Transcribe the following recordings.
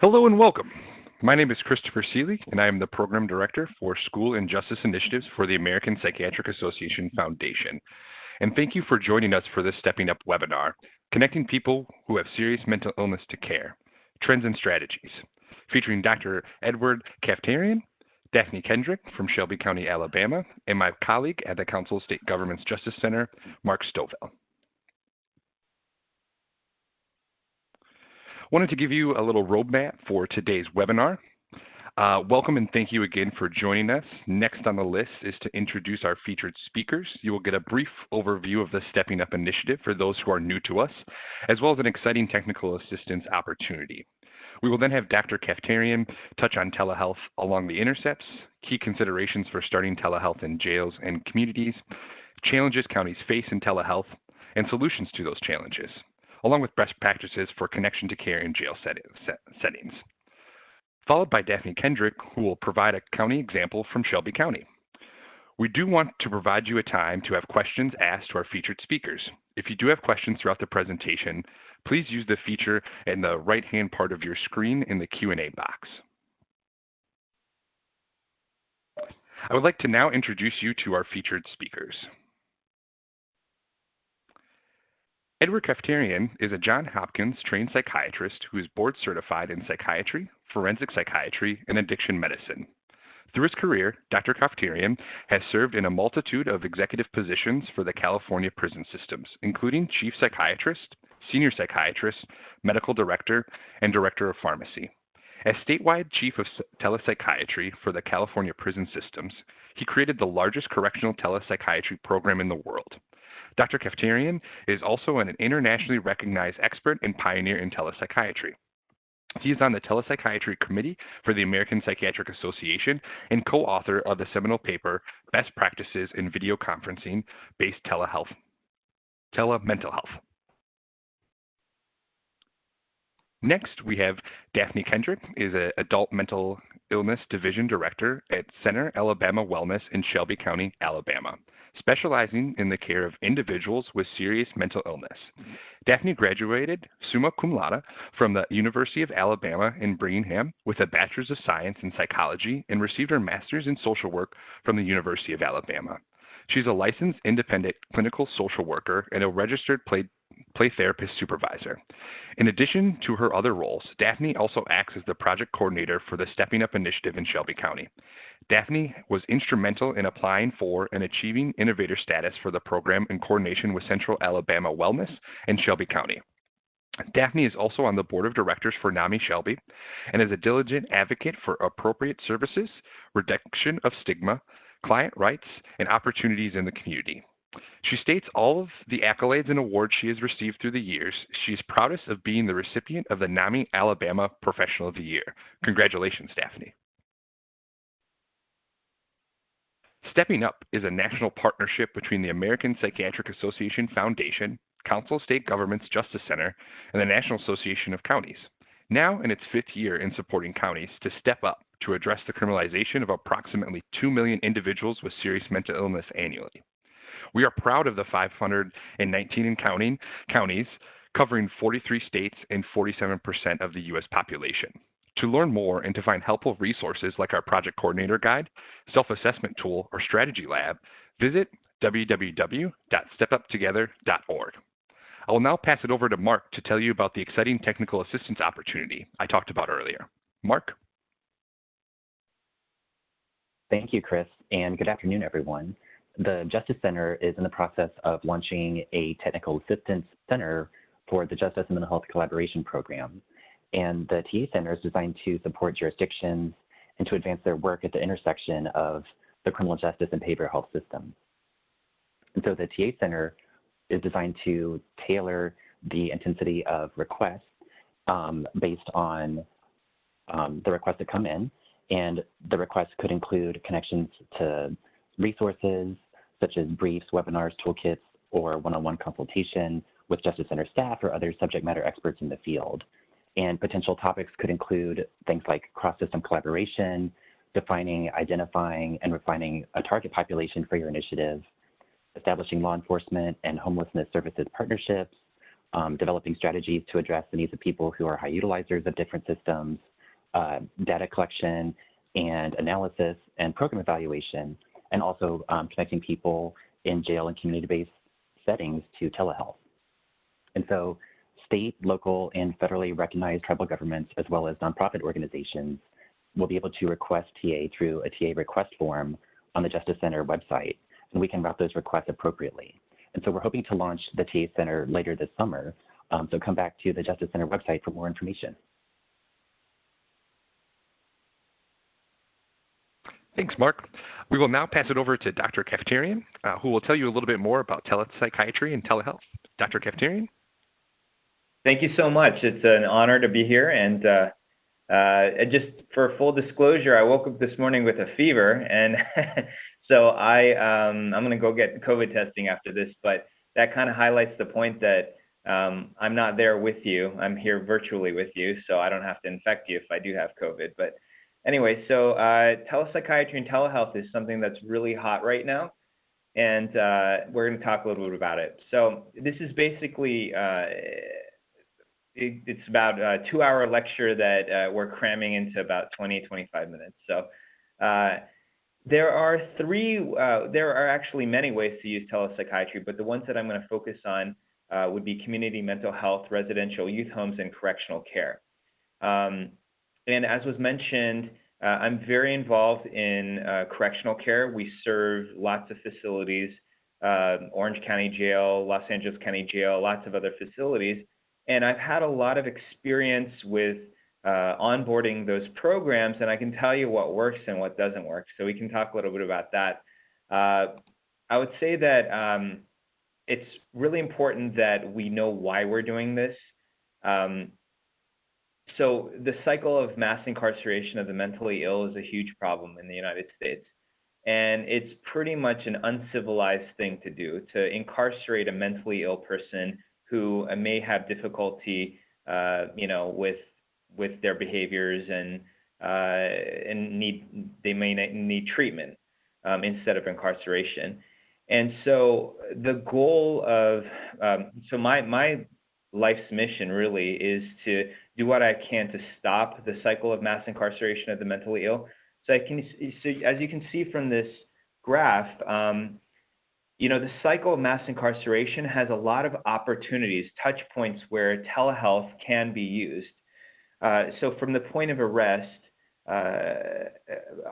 Hello and welcome. My name is Christopher Seeley, and I am the Program Director for School and Justice Initiatives for the American Psychiatric Association Foundation. And thank you for joining us for this Stepping Up webinar, Connecting People Who Have Serious Mental Illness to Care, Trends and Strategies, featuring Dr. Edward Kaftarian, Daphne Kendrick from Shelby County, Alabama, and my colleague at the Council of State Government's Justice Center, Mark Stovall. Wanted to give you a little roadmap for today's webinar. Welcome and thank you again for joining us. Next on the list is to introduce our featured speakers. You will get a brief overview of the Stepping Up initiative for those who are new to us, as well as an exciting technical assistance opportunity. We will then have Dr. Kaftarian touch on telehealth along the intercepts, key considerations for starting telehealth in jails and communities, challenges counties face in telehealth, and solutions to those challenges, along with best practices for connection to care in jail settings. Followed by Daphne Kendrick, who will provide a county example from Shelby County. We do want to provide you a time to have questions asked to our featured speakers. If you do have questions throughout the presentation, please use the feature in the right-hand part of your screen in the Q&A box. I would like to now introduce you to our featured speakers. Edward Kaftarian is a Johns Hopkins trained psychiatrist who is board certified in psychiatry, forensic psychiatry, and addiction medicine. Through his career, Dr. Kaftarian has served in a multitude of executive positions for the California prison systems, including chief psychiatrist, senior psychiatrist, medical director, and director of pharmacy. As statewide chief of telepsychiatry for the California prison systems, he created the largest correctional telepsychiatry program in the world. Dr. Kaftarian is also an internationally recognized expert and pioneer in telepsychiatry. He is on the Telepsychiatry Committee for the American Psychiatric Association and co-author of the seminal paper, Best Practices in Videoconferencing-Based Telemental Health. Next, we have Daphne Kendrick, is an Adult Mental Illness Division Director at Center Alabama Wellness in Shelby County, Alabama, specializing in the care of individuals with serious mental illness. Daphne graduated summa cum laude from the University of Alabama in Birmingham with a Bachelor's of Science in Psychology and received her Master's in Social Work from the University of Alabama. She's a licensed independent clinical social worker and a registered play therapist supervisor. In addition to her other roles, Daphne also acts as the project coordinator for the Stepping Up initiative in Shelby County. Daphne was instrumental in applying for and achieving innovator status for the program in coordination with Central Alabama Wellness and Shelby County. Daphne is also on the board of directors for NAMI Shelby and is a diligent advocate for appropriate services, reduction of stigma, client rights, and opportunities in the community. She states all of the accolades and awards she has received through the years. She is proudest of being the recipient of the NAMI Alabama Professional of the Year. Congratulations, Daphne. Stepping Up is a national partnership between the American Psychiatric Association Foundation, Council of State Government's Justice Center, and the National Association of Counties. Now in its fifth year in supporting counties to step up to address the criminalization of approximately 2 million individuals with serious mental illness annually. We are proud of the 519 and counting counties covering 43 states and 47% of the U.S. population. To learn more and to find helpful resources like our Project Coordinator Guide, Self-Assessment Tool, or Strategy Lab, visit www.stepuptogether.org. I will now pass it over to Mark to tell you about the exciting technical assistance opportunity I talked about earlier. Mark? Thank you, Chris, and good afternoon, everyone. The Justice Center is in the process of launching a technical assistance center for the Justice and Mental Health Collaboration Program. And the TA Center is designed to support jurisdictions and to advance their work at the intersection of the criminal justice and behavioral health systems. And so the TA Center is designed to tailor the intensity of requests based on the requests that come in. And the requests could include connections to resources such as briefs, webinars, toolkits, or one-on-one consultation with Justice Center staff or other subject matter experts in the field. And potential topics could include things like cross-system collaboration, defining, identifying, and refining a target population for your initiative, establishing law enforcement and homelessness services partnerships, developing strategies to address the needs of people who are high utilizers of different systems, data collection and analysis and program evaluation, and also connecting people in jail and community-based settings to telehealth. And so state, local, and federally recognized tribal governments, as well as nonprofit organizations, will be able to request TA through a TA request form on the Justice Center website, and we can route those requests appropriately. And so we're hoping to launch the TA Center later this summer, so come back to the Justice Center website for more information. Thanks, Mark. We will now pass it over to Dr. Kafterian, who will tell you a little bit more about telepsychiatry and telehealth. Dr. Kafterian? Thank you so much. It's an honor to be here. And just for full disclosure, I woke up this morning with a fever, and so I'm going to go get COVID testing after this. But that kind of highlights the point that I'm not there with you. I'm here virtually with you, so I don't have to infect you if I do have COVID. But anyway, so telepsychiatry and telehealth is something that's really hot right now, and we're going to talk a little bit about it. So this is basically it's about a 2-hour lecture that we're cramming into about 20-25 minutes. So there are actually many ways to use telepsychiatry, but the ones that I'm going to focus on would be community mental health, residential youth homes, and correctional care. And as was mentioned, I'm very involved in correctional care. We serve lots of facilities, Orange County Jail, Los Angeles County Jail, lots of other facilities. And I've had a lot of experience with onboarding those programs, and I can tell you what works and what doesn't work. So we can talk a little bit about that. I would say that it's really important that we know why we're doing this. So the cycle of mass incarceration of the mentally ill is a huge problem in the United States. And it's pretty much an uncivilized thing to do, to incarcerate a mentally ill person who may have difficulty, with their behaviors and they may need treatment instead of incarceration. And so the goal of so my life's mission really is to do what I can to stop the cycle of mass incarceration of the mentally ill. So as you can see from this graph, the cycle of mass incarceration has a lot of opportunities, touch points where telehealth can be used. So from the point of arrest,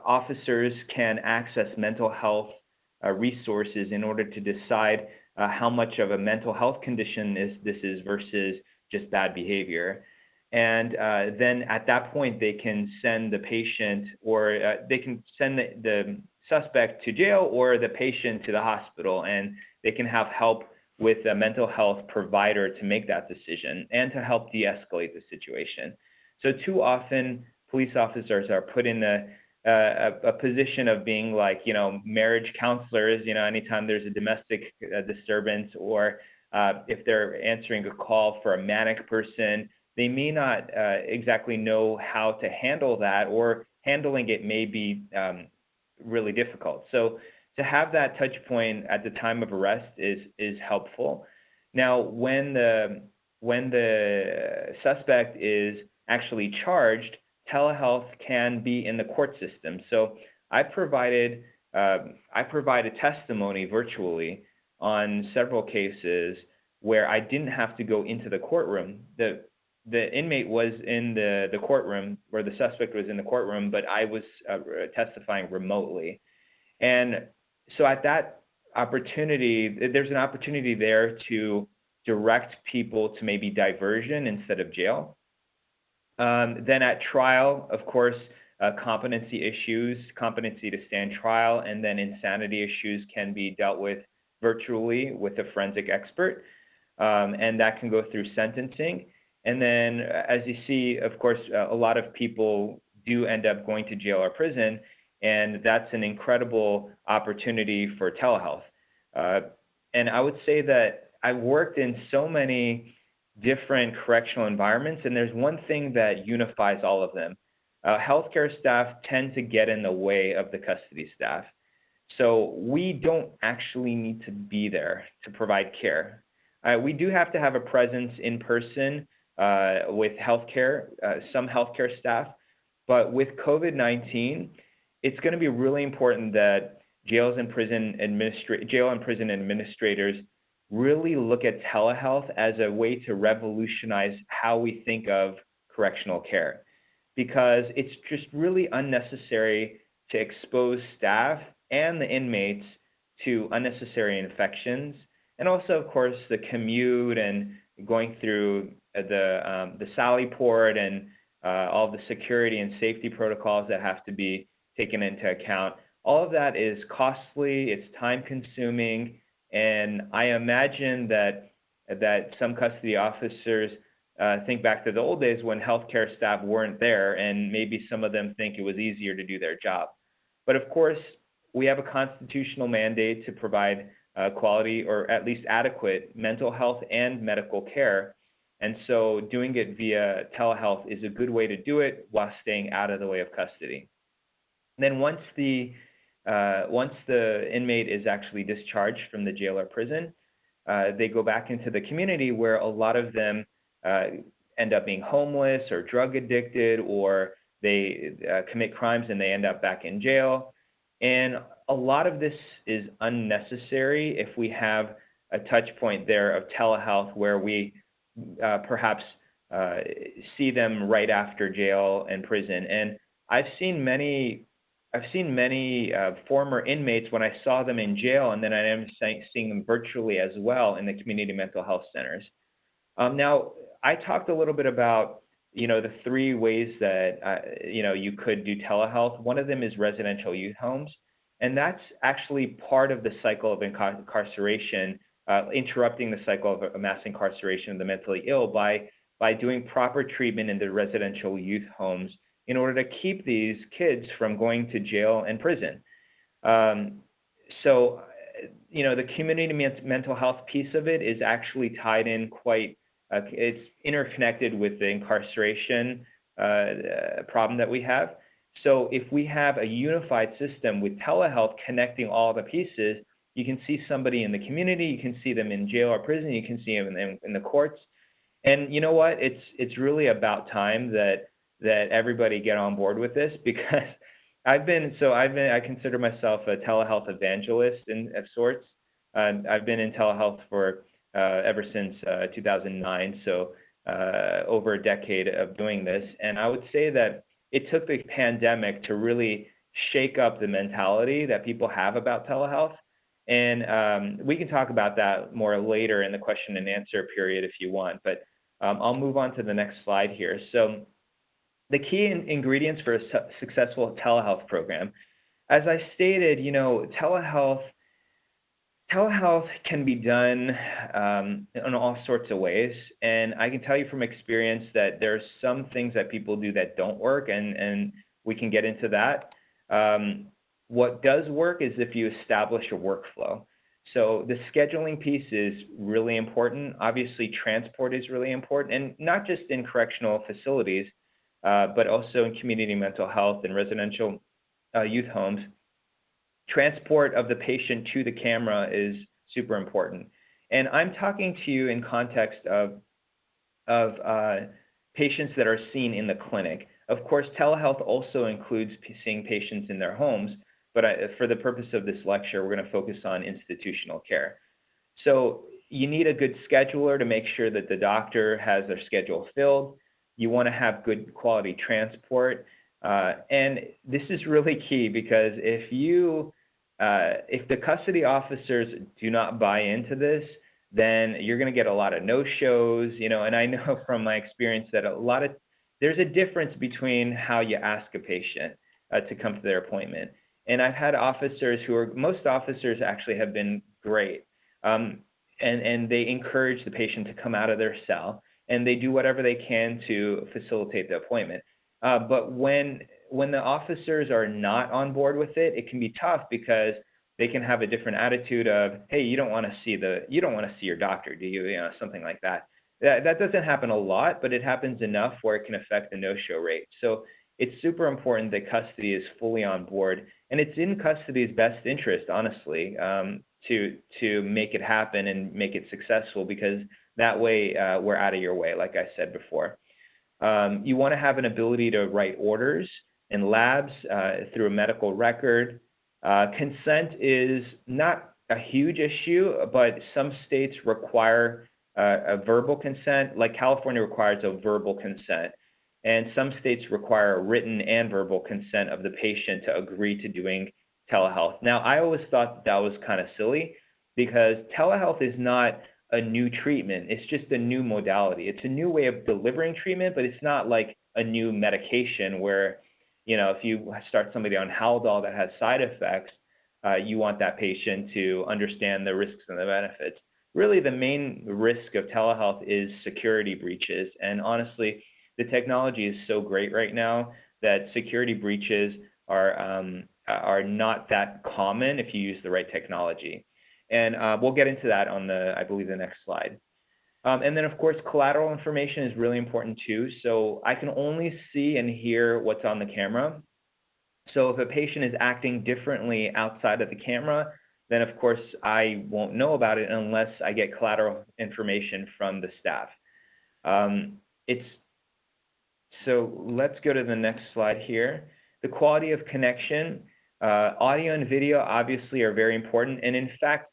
officers can access mental health resources in order to decide how much of a mental health condition this is versus just bad behavior. And then at that point, they can send the patient or they can send the suspect to jail or the patient to the hospital, and they can have help with a mental health provider to make that decision and to help de-escalate the situation. So too often, police officers are put in a position of being like, marriage counselors, anytime there's a domestic disturbance, or if they're answering a call for a manic person, they may not exactly know how to handle that, or handling it may be really difficult. So to have that touch point at the time of arrest is helpful. Now, when the suspect is actually charged, telehealth can be in the court system. So I provided testimony virtually on several cases where I didn't have to go into the courtroom. The inmate was in the courtroom, where the suspect was in the courtroom, but I was testifying remotely. And so at that opportunity, there's an opportunity there to direct people to maybe diversion instead of jail. Then at trial, of course, competency issues, competency to stand trial, and then insanity issues can be dealt with virtually with a forensic expert, and that can go through sentencing. And then, as you see, of course, a lot of people do end up going to jail or prison, and that's an incredible opportunity for telehealth. And I would say that I've worked in so many different correctional environments, and there's one thing that unifies all of them. Healthcare staff tend to get in the way of the custody staff. So we don't actually need to be there to provide care. We do have to have a presence in person with healthcare, some healthcare staff, But with COVID-19, it's going to be really important that jail and prison administrators really look at telehealth as a way to revolutionize how we think of correctional care, because it's just really unnecessary to expose staff and the inmates to unnecessary infections, and also, of course, the commute and going through the Sally port and all the security and safety protocols that have to be taken into account. All of that is costly, it's time-consuming, and I imagine that some custody officers think back to the old days when healthcare staff weren't there, and maybe some of them think it was easier to do their job. But of course, we have a constitutional mandate to provide quality or at least adequate mental health and medical care. And so doing it via telehealth is a good way to do it while staying out of the way of custody. And then once the inmate is actually discharged from the jail or prison, they go back into the community, where a lot of them end up being homeless or drug addicted, or they commit crimes and they end up back in jail. And a lot of this is unnecessary if we have a touch point there of telehealth, where we perhaps see them right after jail and prison. And I've seen many former inmates when I saw them in jail, and then I am seeing them virtually as well in the community mental health centers. Now, I talked a little bit about the three ways that you could do telehealth. One of them is residential youth homes, and that's actually part of the cycle of incarceration, interrupting the cycle of mass incarceration of the mentally ill by doing proper treatment in the residential youth homes in order to keep these kids from going to jail and prison. So, the community mental health piece of it is actually tied in it's interconnected with the incarceration problem that we have. So if we have a unified system with telehealth connecting all the pieces, you can see somebody in the community, you can see them in jail or prison, you can see them in the courts. And you know what? It's really about time that everybody get on board with this, because I consider myself a telehealth evangelist of sorts. I've been in telehealth for ever since 2009, so over a decade of doing this. And I would say that it took the pandemic to really shake up the mentality that people have about telehealth. And we can talk about that more later in the question and answer period if you want, but I'll move on to the next slide here. So the key ingredients for a successful telehealth program, as I stated, telehealth can be done in all sorts of ways. And I can tell you from experience that there's some things that people do that don't work, and we can get into that. What does work is if you establish a workflow. So the scheduling piece is really important. Obviously, transport is really important, and not just in correctional facilities, but also in community mental health and residential youth homes. Transport of the patient to the camera is super important. And I'm talking to you in context of patients that are seen in the clinic. Of course, telehealth also includes seeing patients in their homes, but for the purpose of this lecture, we're going to focus on institutional care. So you need a good scheduler to make sure that the doctor has their schedule filled. You want to have good quality transport. And this is really key, because if the custody officers do not buy into this, then you're going to get a lot of no-shows, and I know from my experience that there's a difference between how you ask a patient to come to their appointment. And I've had most officers actually have been great, and they encourage the patient to come out of their cell, and they do whatever they can to facilitate the appointment. But when the officers are not on board with it, it can be tough, because they can have a different attitude of, hey, you don't want to see your doctor, do you? Something like that. That doesn't happen a lot, but it happens enough where it can affect the no-show rate. So it's super important that custody is fully on board, and it's in custody's best interest, honestly, to make it happen and make it successful, because that way we're out of your way, like I said before. You want to have an ability to write orders in labs through a medical record. Consent is not a huge issue, but some states require a verbal consent, like California requires a verbal consent. And some states require a written and verbal consent of the patient to agree to doing telehealth. Now, I always thought that was kind of silly because telehealth is not a new treatment. It's just a new modality. It's a new way of delivering treatment, but it's not like a new medication where, if you start somebody on Haldol that has side effects, you want that patient to understand the risks and the benefits. Really, the main risk of telehealth is security breaches. And honestly, the technology is so great right now that security breaches are not that common if you use the right technology. And we'll get into that on I believe, the next slide. And then, of course, collateral information is really important too. So I can only see and hear what's on the camera. So if a patient is acting differently outside of the camera, then of course I won't know about it unless I get collateral information from the staff. So let's go to the next slide here. The quality of connection, audio and video obviously are very important. And in fact,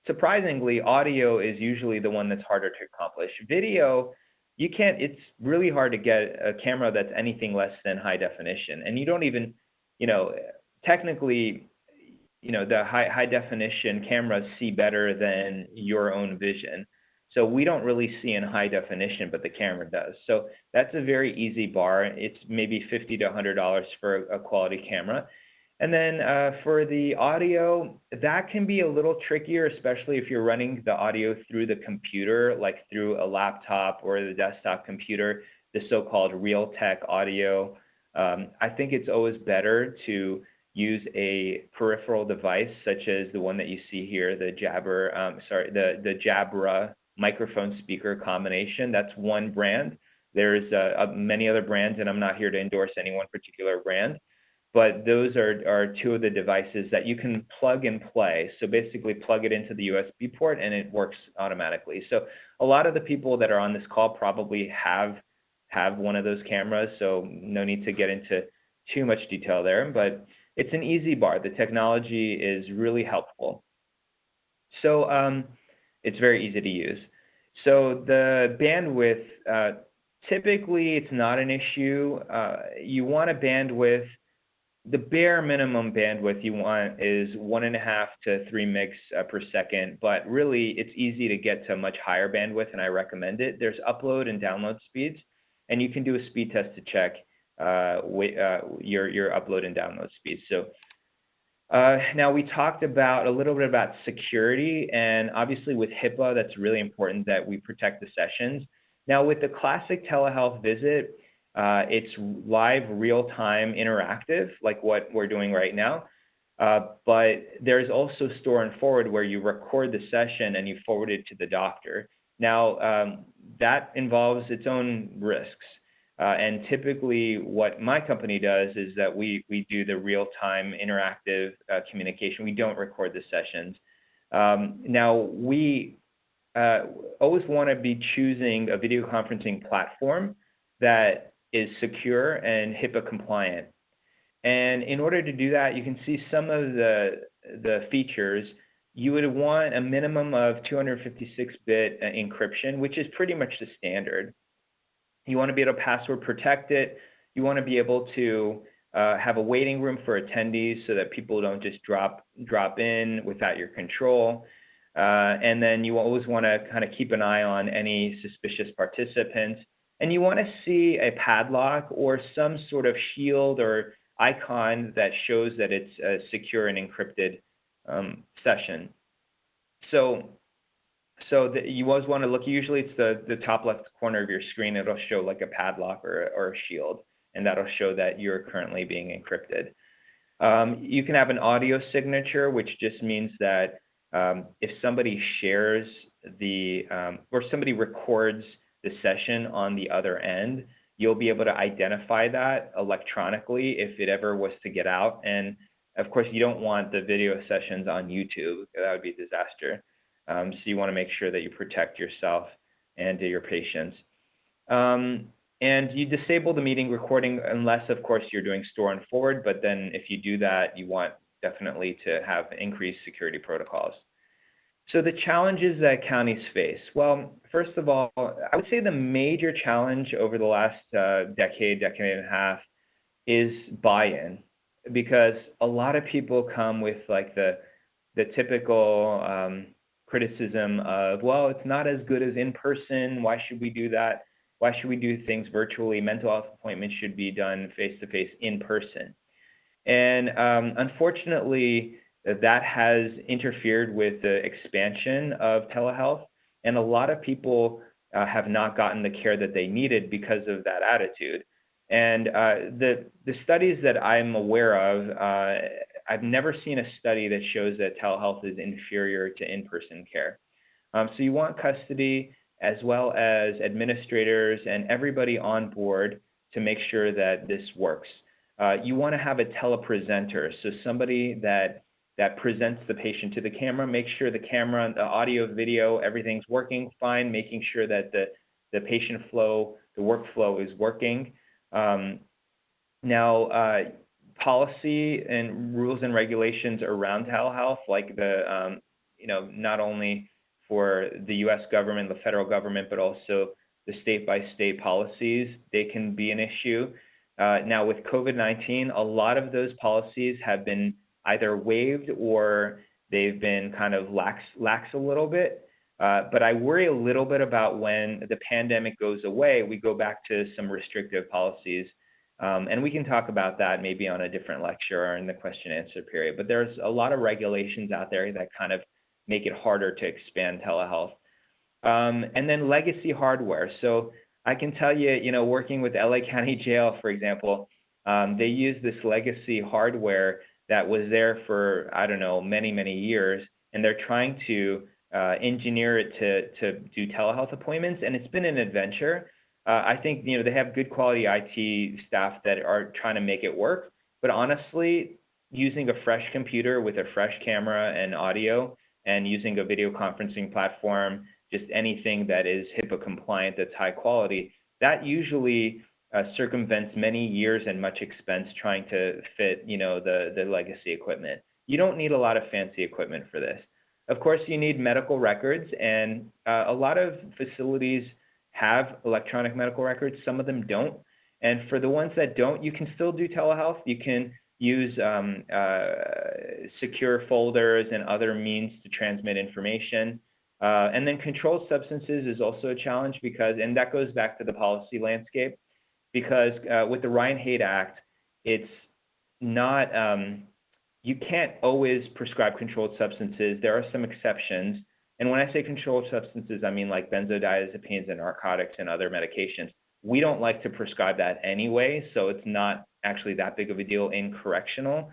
surprisingly, audio is usually the one that's harder to accomplish. Video, it's really hard to get a camera that's anything less than high definition. And you don't even, technically, the high definition cameras see better than your own vision. So we don't really see in high definition, but the camera does. So that's a very easy bar. It's maybe $50 to $100 for a quality camera. And then for the audio, that can be a little trickier, especially if you're running the audio through the computer, like through a laptop or the desktop computer, the so-called Realtek audio. I think it's always better to use a peripheral device such as the one that you see here, the Jabra microphone speaker combination. That's one brand. There's many other brands, and I'm not here to endorse any one particular brand. But those are two of the devices that you can plug and play. So basically plug it into the USB port and it works automatically. So a lot of the people that are on this call probably have one of those cameras, so no need to get into too much detail there, but it's an easy bar. The technology is really helpful. So it's very easy to use. So the bandwidth, typically it's not an issue. You want a bandwidth. The bare minimum bandwidth you want is 1.5 to 3 megs per second, but really it's easy to get to much higher bandwidth, and I recommend it. There's upload and download speeds, and you can do a speed test to check your upload and download speeds. So now we talked about a little bit about security, and obviously with HIPAA, that's really important that we protect the sessions. Now with the classic telehealth visit, it's live, real-time, interactive, like what we're doing right now. But there's also store and forward where you record the session and you forward it to the doctor. Now, that involves its own risks. And typically what my company does is that we do the real-time interactive communication. We don't record the sessions. Now, we always want to be choosing a video conferencing platform that is secure and HIPAA compliant. And in order to do that, you can see some of the features. You would want a minimum of 256-bit encryption, which is pretty much the standard. You want to be able to password protect it. You want to be able to have a waiting room for attendees so that people don't just drop in without your control. And then you always want to kind of keep an eye on any suspicious participants. And you want to see a padlock or some sort of shield or icon that shows that it's a secure and encrypted session. So you always want to look, usually it's the top left corner of your screen, it'll show like a padlock or a shield, and that'll show that you're currently being encrypted. You can have an audio signature, which just means that if somebody shares or somebody records the session on the other end, you'll be able to identify that electronically if it ever was to get out. And of course, you don't want the video sessions on YouTube. That would be a disaster. So you want to make sure that you protect yourself and your patients. And you disable the meeting recording unless, of course, you're doing store and forward. But then if you do that, you want definitely to have increased security protocols. So the challenges that counties face. Well, first of all, I would say the major challenge over the last decade and a half is buy-in, because a lot of people come with like the typical criticism of, well, it's not as good as in person. Why should we do that? Why should we do things virtually? Mental health appointments should be done face-to-face in person. And unfortunately, that has interfered with the expansion of telehealth, and a lot of people have not gotten the care that they needed because of that attitude. And the studies that I'm aware of, I've never seen a study that shows that telehealth is inferior to in-person care. So you want custody as well as administrators and everybody on board to make sure that this works. You want to have a telepresenter, so somebody that presents the patient to the camera, make sure the camera, the audio, video, everything's working fine, making sure that the patient flow, the workflow is working. Now, policy and rules and regulations around telehealth, like not only for the U.S. government, the federal government, but also the state-by-state policies, they can be an issue. Now, with COVID-19, a lot of those policies have been either waived or they've been kind of lax a little bit. But I worry a little bit about when the pandemic goes away, we go back to some restrictive policies. And we can talk about that maybe on a different lecture or in the question and answer period. But there's a lot of regulations out there that kind of make it harder to expand telehealth. And then legacy hardware. So I can tell you, working with LA County Jail, for example, they use this legacy hardware that was there for, I don't know, many, many years, and they're trying to engineer it to do telehealth appointments, and it's been an adventure. I think, they have good quality IT staff that are trying to make it work, but honestly, using a fresh computer with a fresh camera and audio and using a video conferencing platform, just anything that is HIPAA compliant, that's high quality, that usually circumvents many years and much expense trying to fit, the legacy equipment. You don't need a lot of fancy equipment for this. Of course, you need medical records, and a lot of facilities have electronic medical records. Some of them don't. And for the ones that don't, you can still do telehealth. You can use secure folders and other means to transmit information. And then controlled substances is also a challenge and that goes back to the policy landscape, because with the Ryan-Haight Act, it's not, you can't always prescribe controlled substances. There are some exceptions. And when I say controlled substances, I mean like benzodiazepines and narcotics and other medications. We don't like to prescribe that anyway, so it's not actually that big of a deal in correctional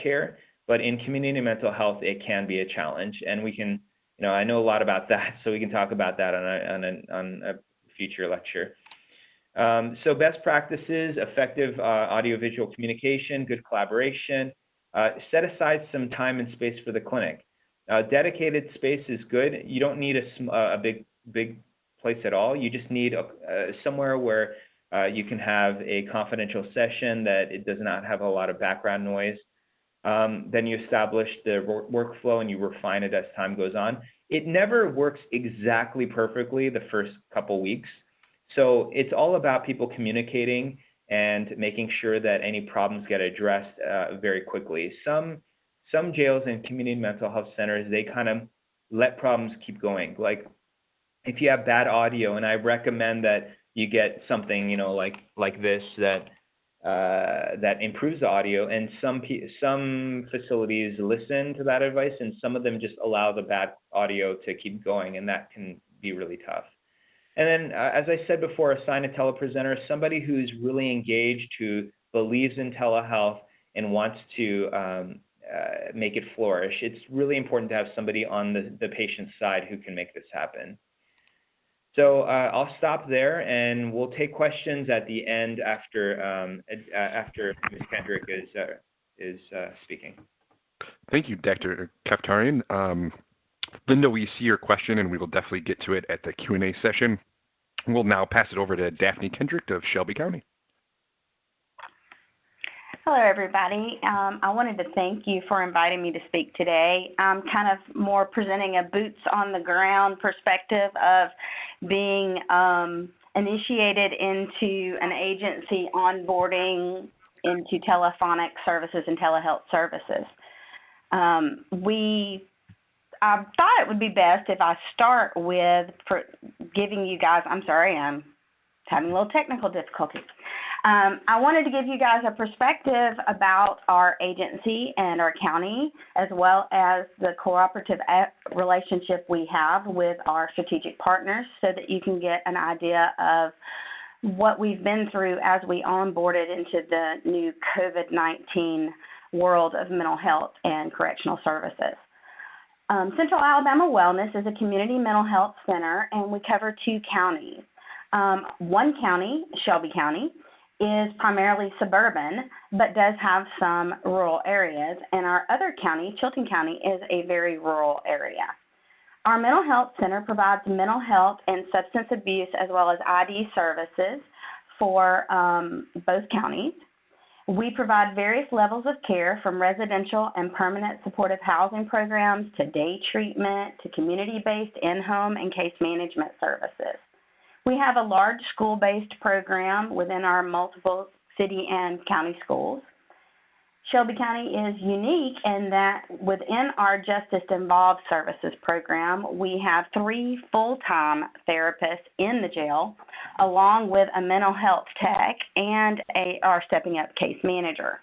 care. But in community mental health, it can be a challenge. And we can, I know a lot about that, so we can talk about that on a future lecture. So best practices, effective audiovisual communication, good collaboration. Set aside some time and space for the clinic. Dedicated space is good. You don't need a big place at all. You just need somewhere where you can have a confidential session that it does not have a lot of background noise. Then you establish the workflow and you refine it as time goes on. It never works exactly perfectly the first couple weeks. So it's all about people communicating and making sure that any problems get addressed very quickly. Some jails and community mental health centers, they kind of let problems keep going. Like if you have bad audio, and I recommend that you get something, like this that improves the audio, and some facilities listen to that advice, and some of them just allow the bad audio to keep going, and that can be really tough. And then, as I said before, assign a telepresenter, somebody who's really engaged, who believes in telehealth and wants to make it flourish. It's really important to have somebody on the patient's side who can make this happen. So I'll stop there, and we'll take questions at the end after Ms. Kendrick is speaking. Thank you, Dr. Kaftarian. Linda, we see your question, and we will definitely get to it at the Q&A session. We'll now pass it over to Daphne Kendrick of Shelby County. Hello, everybody. I wanted to thank you for inviting me to speak today. I'm kind of more presenting a boots on the ground perspective of being initiated into an agency onboarding into telephonic services and telehealth services. I thought it would be best if I start with giving you guys, I'm sorry, I'm having a little technical difficulty. I wanted to give you guys a perspective about our agency and our county, as well as the cooperative relationship we have with our strategic partners, so that you can get an idea of what we've been through as we onboarded into the new COVID-19 world of mental health and correctional services. Central Alabama Wellness is a community mental health center, and we cover 2 counties. One county, Shelby County, is primarily suburban, but does have some rural areas, and our other county, Chilton County, is a very rural area. Our mental health center provides mental health and substance abuse as well as ID services for both counties. We provide various levels of care, from residential and permanent supportive housing programs to day treatment to community-based in-home and case management services. We have a large school-based program within our multiple city and county schools. Shelby County is unique in that within our Justice Involved Services program, we have 3 full-time therapists in the jail, along with a mental health tech and our Stepping Up case manager.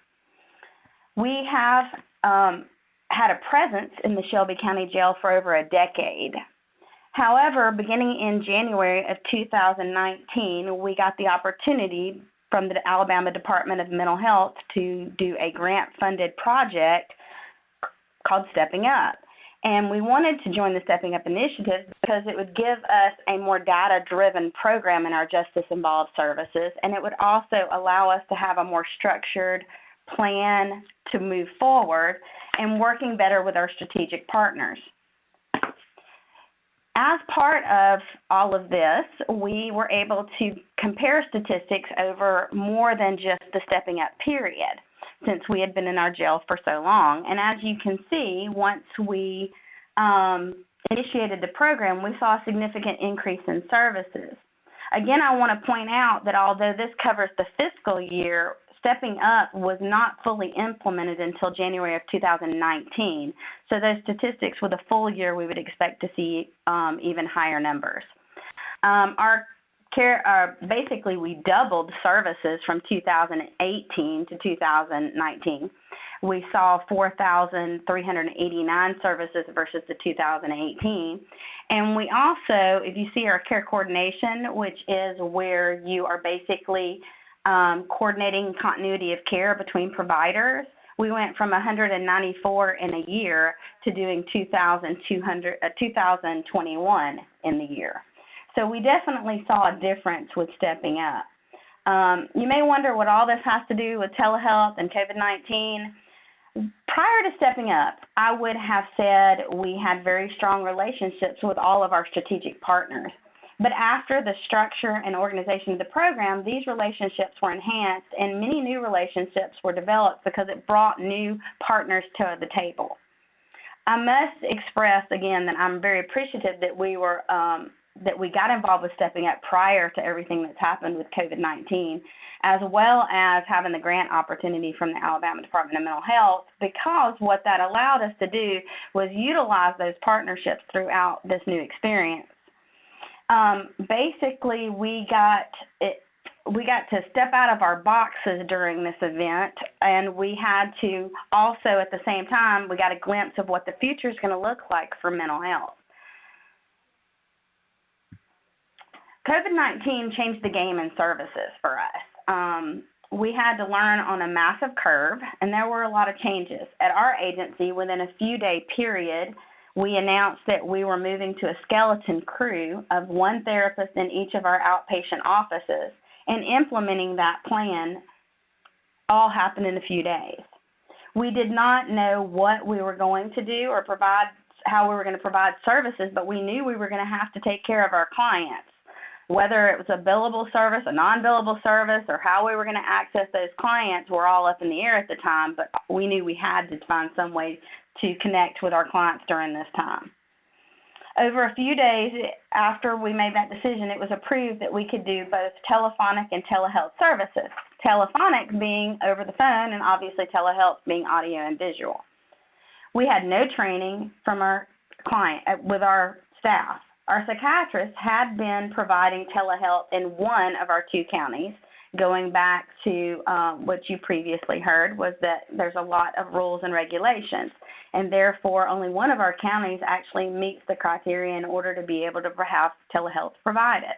We have had a presence in the Shelby County Jail for over a decade. However, beginning in January of 2019, we got the opportunity from the Alabama Department of Mental Health to do a grant-funded project called Stepping Up. And we wanted to join the Stepping Up initiative because it would give us a more data-driven program in our Justice Involved services, and it would also allow us to have a more structured plan to move forward and working better with our strategic partners. As part of all of this, we were able to compare statistics over more than just the Stepping Up period, since we had been in our jail for so long. And as you can see, once we initiated the program, we saw a significant increase in services. Again, I want to point out that although this covers the fiscal year, Stepping Up was not fully implemented until January of 2019. So those statistics with a full year, we would expect to see even higher numbers. Our care, basically, we doubled services from 2018 to 2019. We saw 4,389 services versus the 2018. And we also, if you see our care coordination, which is where you are basically coordinating continuity of care between providers, we went from 194 in a year to doing 2,021 in the year. So we definitely saw a difference with Stepping Up. You may wonder what all this has to do with telehealth and COVID-19. Prior to Stepping Up, I would have said we had very strong relationships with all of our strategic partners. But after the structure and organization of the program, these relationships were enhanced and many new relationships were developed because it brought new partners to the table. I must express again that I'm very appreciative that we got involved with Stepping Up prior to everything that's happened with COVID-19, as well as having the grant opportunity from the Alabama Department of Mental Health, because what that allowed us to do was utilize those partnerships throughout this new experience. Basically, we got to step out of our boxes during this event, and we had to also, at the same time, we got a glimpse of what the future is going to look like for mental health. COVID-19 changed the game in services for us. We had to learn on a massive curve, and there were a lot of changes. At our agency, within a few-day period, we announced that we were moving to a skeleton crew of 1 therapist in each of our outpatient offices, and implementing that plan all happened in a few days. We did not know what we were going to do or how we were going to provide services, but we knew we were going to have to take care of our clients. Whether it was a billable service, a non-billable service, or how we were going to access those clients were all up in the air at the time, but we knew we had to find some way to connect with our clients during this time. Over a few days after we made that decision, it was approved that we could do both telephonic and telehealth services, telephonic being over the phone and obviously telehealth being audio and visual. We had no training from our client with our staff. Our psychiatrist had been providing telehealth in one of our 2 counties. Going back to what you previously heard was that there's a lot of rules and regulations, and therefore only one of our counties actually meets the criteria in order to be able to have telehealth provided.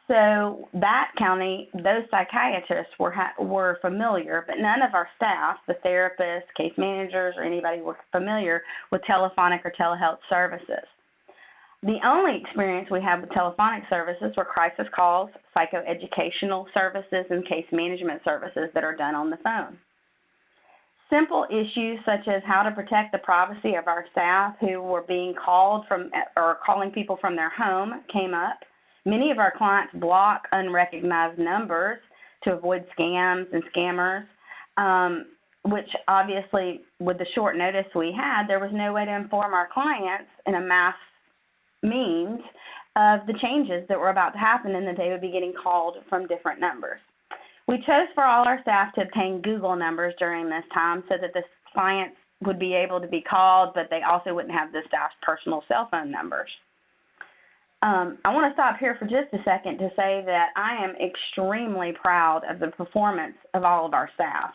So that county, those psychiatrists were familiar, but none of our staff, the therapists, case managers, or anybody were familiar with telephonic or telehealth services. The only experience we had with telephonic services were crisis calls, psychoeducational services, and case management services that are done on the phone. Simple issues such as how to protect the privacy of our staff who were being called from or calling people from their home came up. Many of our clients block unrecognized numbers to avoid scams and scammers, which obviously with the short notice we had, there was no way to inform our clients in a mass means of the changes that were about to happen and that they would be getting called from different numbers. We chose for all our staff to obtain Google numbers during this time so that the clients would be able to be called, but they also wouldn't have the staff's personal cell phone numbers. I want to stop here for just a second to say that I am extremely proud of the performance of all of our staff.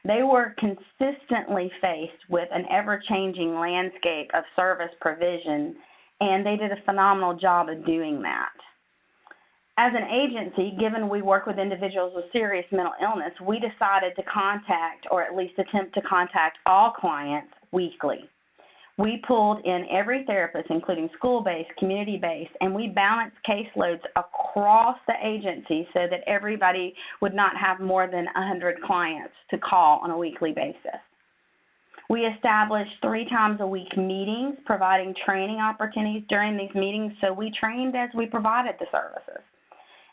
They were consistently faced with an ever-changing landscape of service provision, and they did a phenomenal job of doing that. As an agency, given we work with individuals with serious mental illness, we decided to contact, or at least attempt to contact, all clients weekly. We pulled in every therapist, including school-based, community-based, and we balanced caseloads across the agency so that everybody would not have more than 100 clients to call on a weekly basis. We established 3 times a week meetings, providing training opportunities during these meetings, so we trained as we provided the services.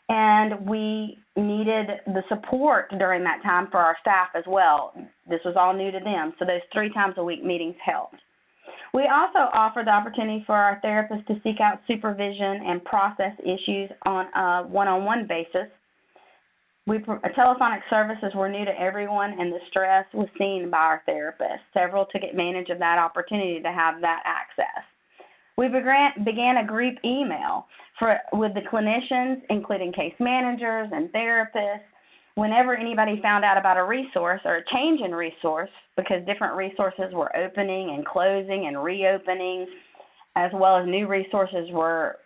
And we needed the support during that time for our staff as well. This was all new to them, so those 3 times a week meetings helped. We also offered the opportunity for our therapists to seek out supervision and process issues on a one-on-one basis. Telephonic services were new to everyone, and the stress was seen by our therapists. Several took advantage of that opportunity to have that access. We began a group email with the clinicians, including case managers and therapists, whenever anybody found out about a resource or a change in resource, because different resources were opening and closing and reopening, as well as new resources were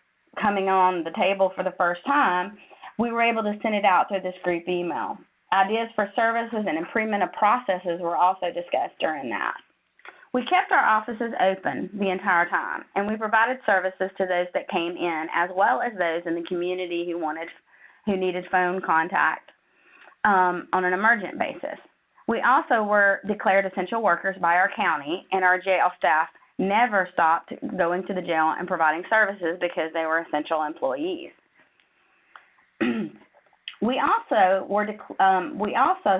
coming on the table for the first time, we were able to send it out through this group email. Ideas for services and improvement of processes were also discussed during that. We kept our offices open the entire time, and we provided services to those that came in, as well as those in the community who needed phone contact on an emergent basis. We also were declared essential workers by our county, and our jail staff never stopped going to the jail and providing services because they were essential employees. We also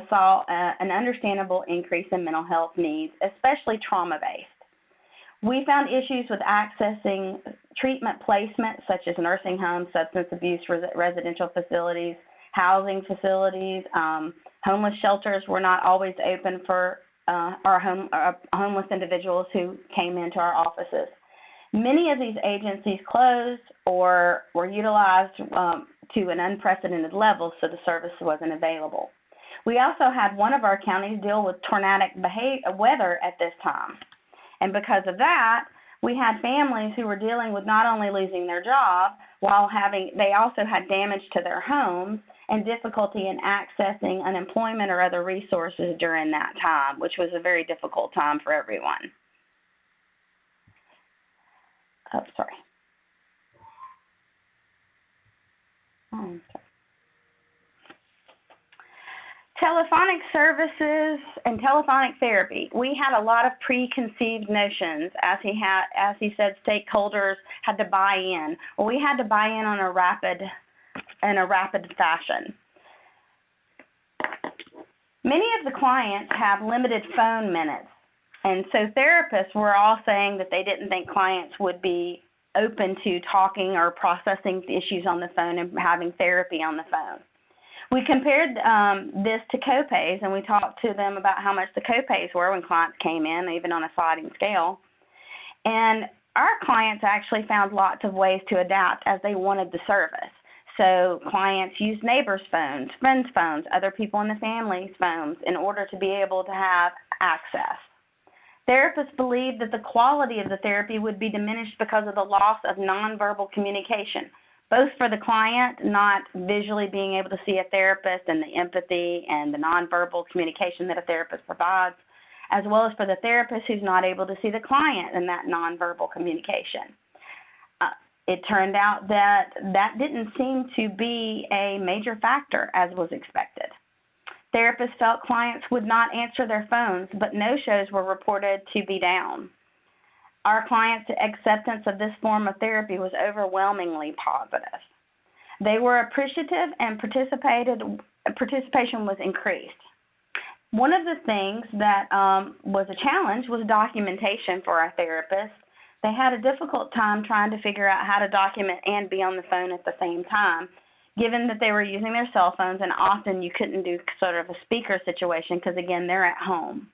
saw an understandable increase in mental health needs, especially trauma-based. We found issues with accessing treatment placement, such as nursing homes, substance abuse residential facilities, housing facilities. Homeless shelters were not always open for homeless individuals who came into our offices. Many of these agencies closed or were utilized to an unprecedented level, so the service wasn't available. We also had one of our counties deal with tornadic weather at this time. And because of that, we had families who were dealing with not only losing their job, they also had damage to their homes and difficulty in accessing unemployment or other resources during that time, which was a very difficult time for everyone. Oh, sorry. Telephonic services and telephonic therapy. We had a lot of preconceived notions, as he said, stakeholders had to buy in. Well, we had to buy in on a rapid in a rapid fashion. Many of the clients have limited phone minutes, and so therapists were all saying that they didn't think clients would be open to talking or processing issues on the phone and having therapy on the phone. We compared this to copays, and we talked to them about how much the copays were when clients came in, even on a sliding scale. And our clients actually found lots of ways to adapt as they wanted the service. So clients used neighbors' phones, friends' phones, other people in the family's phones in order to be able to have access. Therapists believed that the quality of the therapy would be diminished because of the loss of nonverbal communication, both for the client not visually being able to see a therapist and the empathy and the nonverbal communication that a therapist provides, as well as for the therapist who's not able to see the client and that nonverbal communication. It turned out that that didn't seem to be a major factor as was expected. Therapists felt clients would not answer their phones, but no-shows were reported to be down. Our clients' acceptance of this form of therapy was overwhelmingly positive. They were appreciative and participation was increased. One of the things that was a challenge was documentation for our therapists. They had a difficult time trying to figure out how to document and be on the phone at the same time, given that they were using their cell phones, and often you couldn't do sort of a speaker situation because, again, they're at home.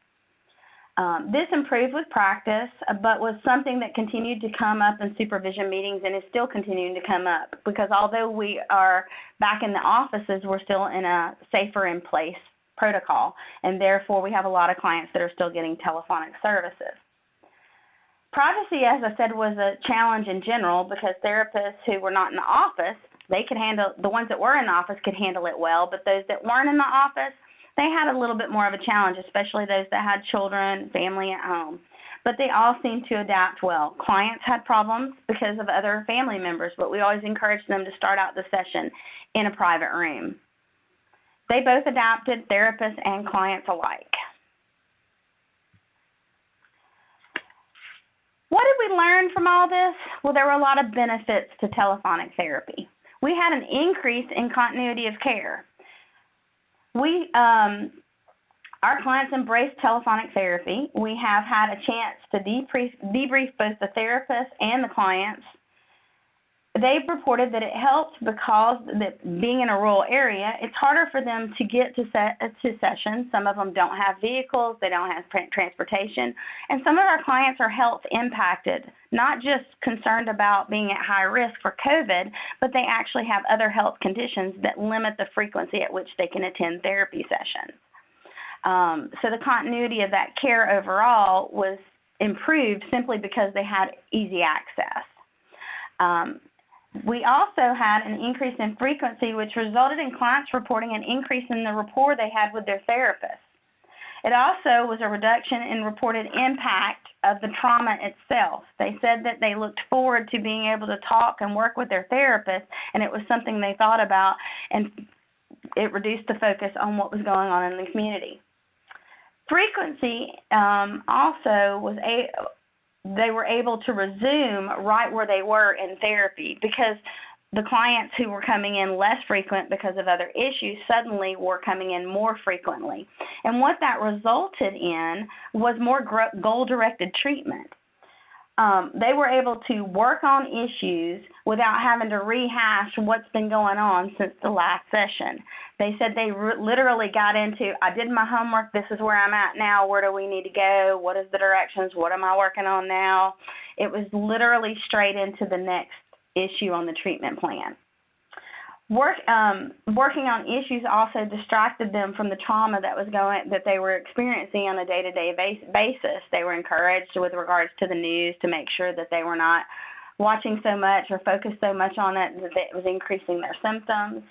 This improved with practice, but was something that continued to come up in supervision meetings and is still continuing to come up because although we are back in the offices, we're still in a safer in place protocol, and therefore we have a lot of clients that are still getting telephonic services. Privacy, as I said, was a challenge in general because therapists who were not in the office, they could handle, the ones that were in the office could handle it well, but those that weren't in the office, they had a little bit more of a challenge, especially those that had children, family at home. But they all seemed to adapt well. Clients had problems because of other family members, but we always encouraged them to start out the session in a private room. They both adapted, therapists and clients alike. What did we learn from all this? Well, there were a lot of benefits to telephonic therapy. We had an increase in continuity of care. Our clients embraced telephonic therapy. We have had a chance to debrief both the therapist and the clients. They've reported that it helped because that being in a rural area, it's harder for them to get to sessions. Some of them don't have vehicles, they don't have transportation, and some of our clients are health impacted, not just concerned about being at high risk for COVID, but they actually have other health conditions that limit the frequency at which they can attend therapy sessions. So the continuity of that care overall was improved simply because they had easy access. We also had an increase in frequency, which resulted in clients reporting an increase in the rapport they had with their therapist. It also was a reduction in reported impact of the trauma itself. They said that they looked forward to being able to talk and work with their therapist, and it was something they thought about, and it reduced the focus on what was going on in the community. Frequency also was they were able to resume right where they were in therapy because the clients who were coming in less frequent because of other issues suddenly were coming in more frequently. And what that resulted in was more goal-directed treatment. They were able to work on issues without having to rehash what's been going on since the last session. They said they literally got into, I did my homework, this is where I'm at now, where do we need to go, what is the directions, what am I working on now? It was literally straight into the next issue on the treatment plan. Working on issues also distracted them from the trauma that they were experiencing on a day-to-day basis. They were encouraged with regards to the news to make sure that they were not watching so much or focused so much on it that it was increasing their symptoms.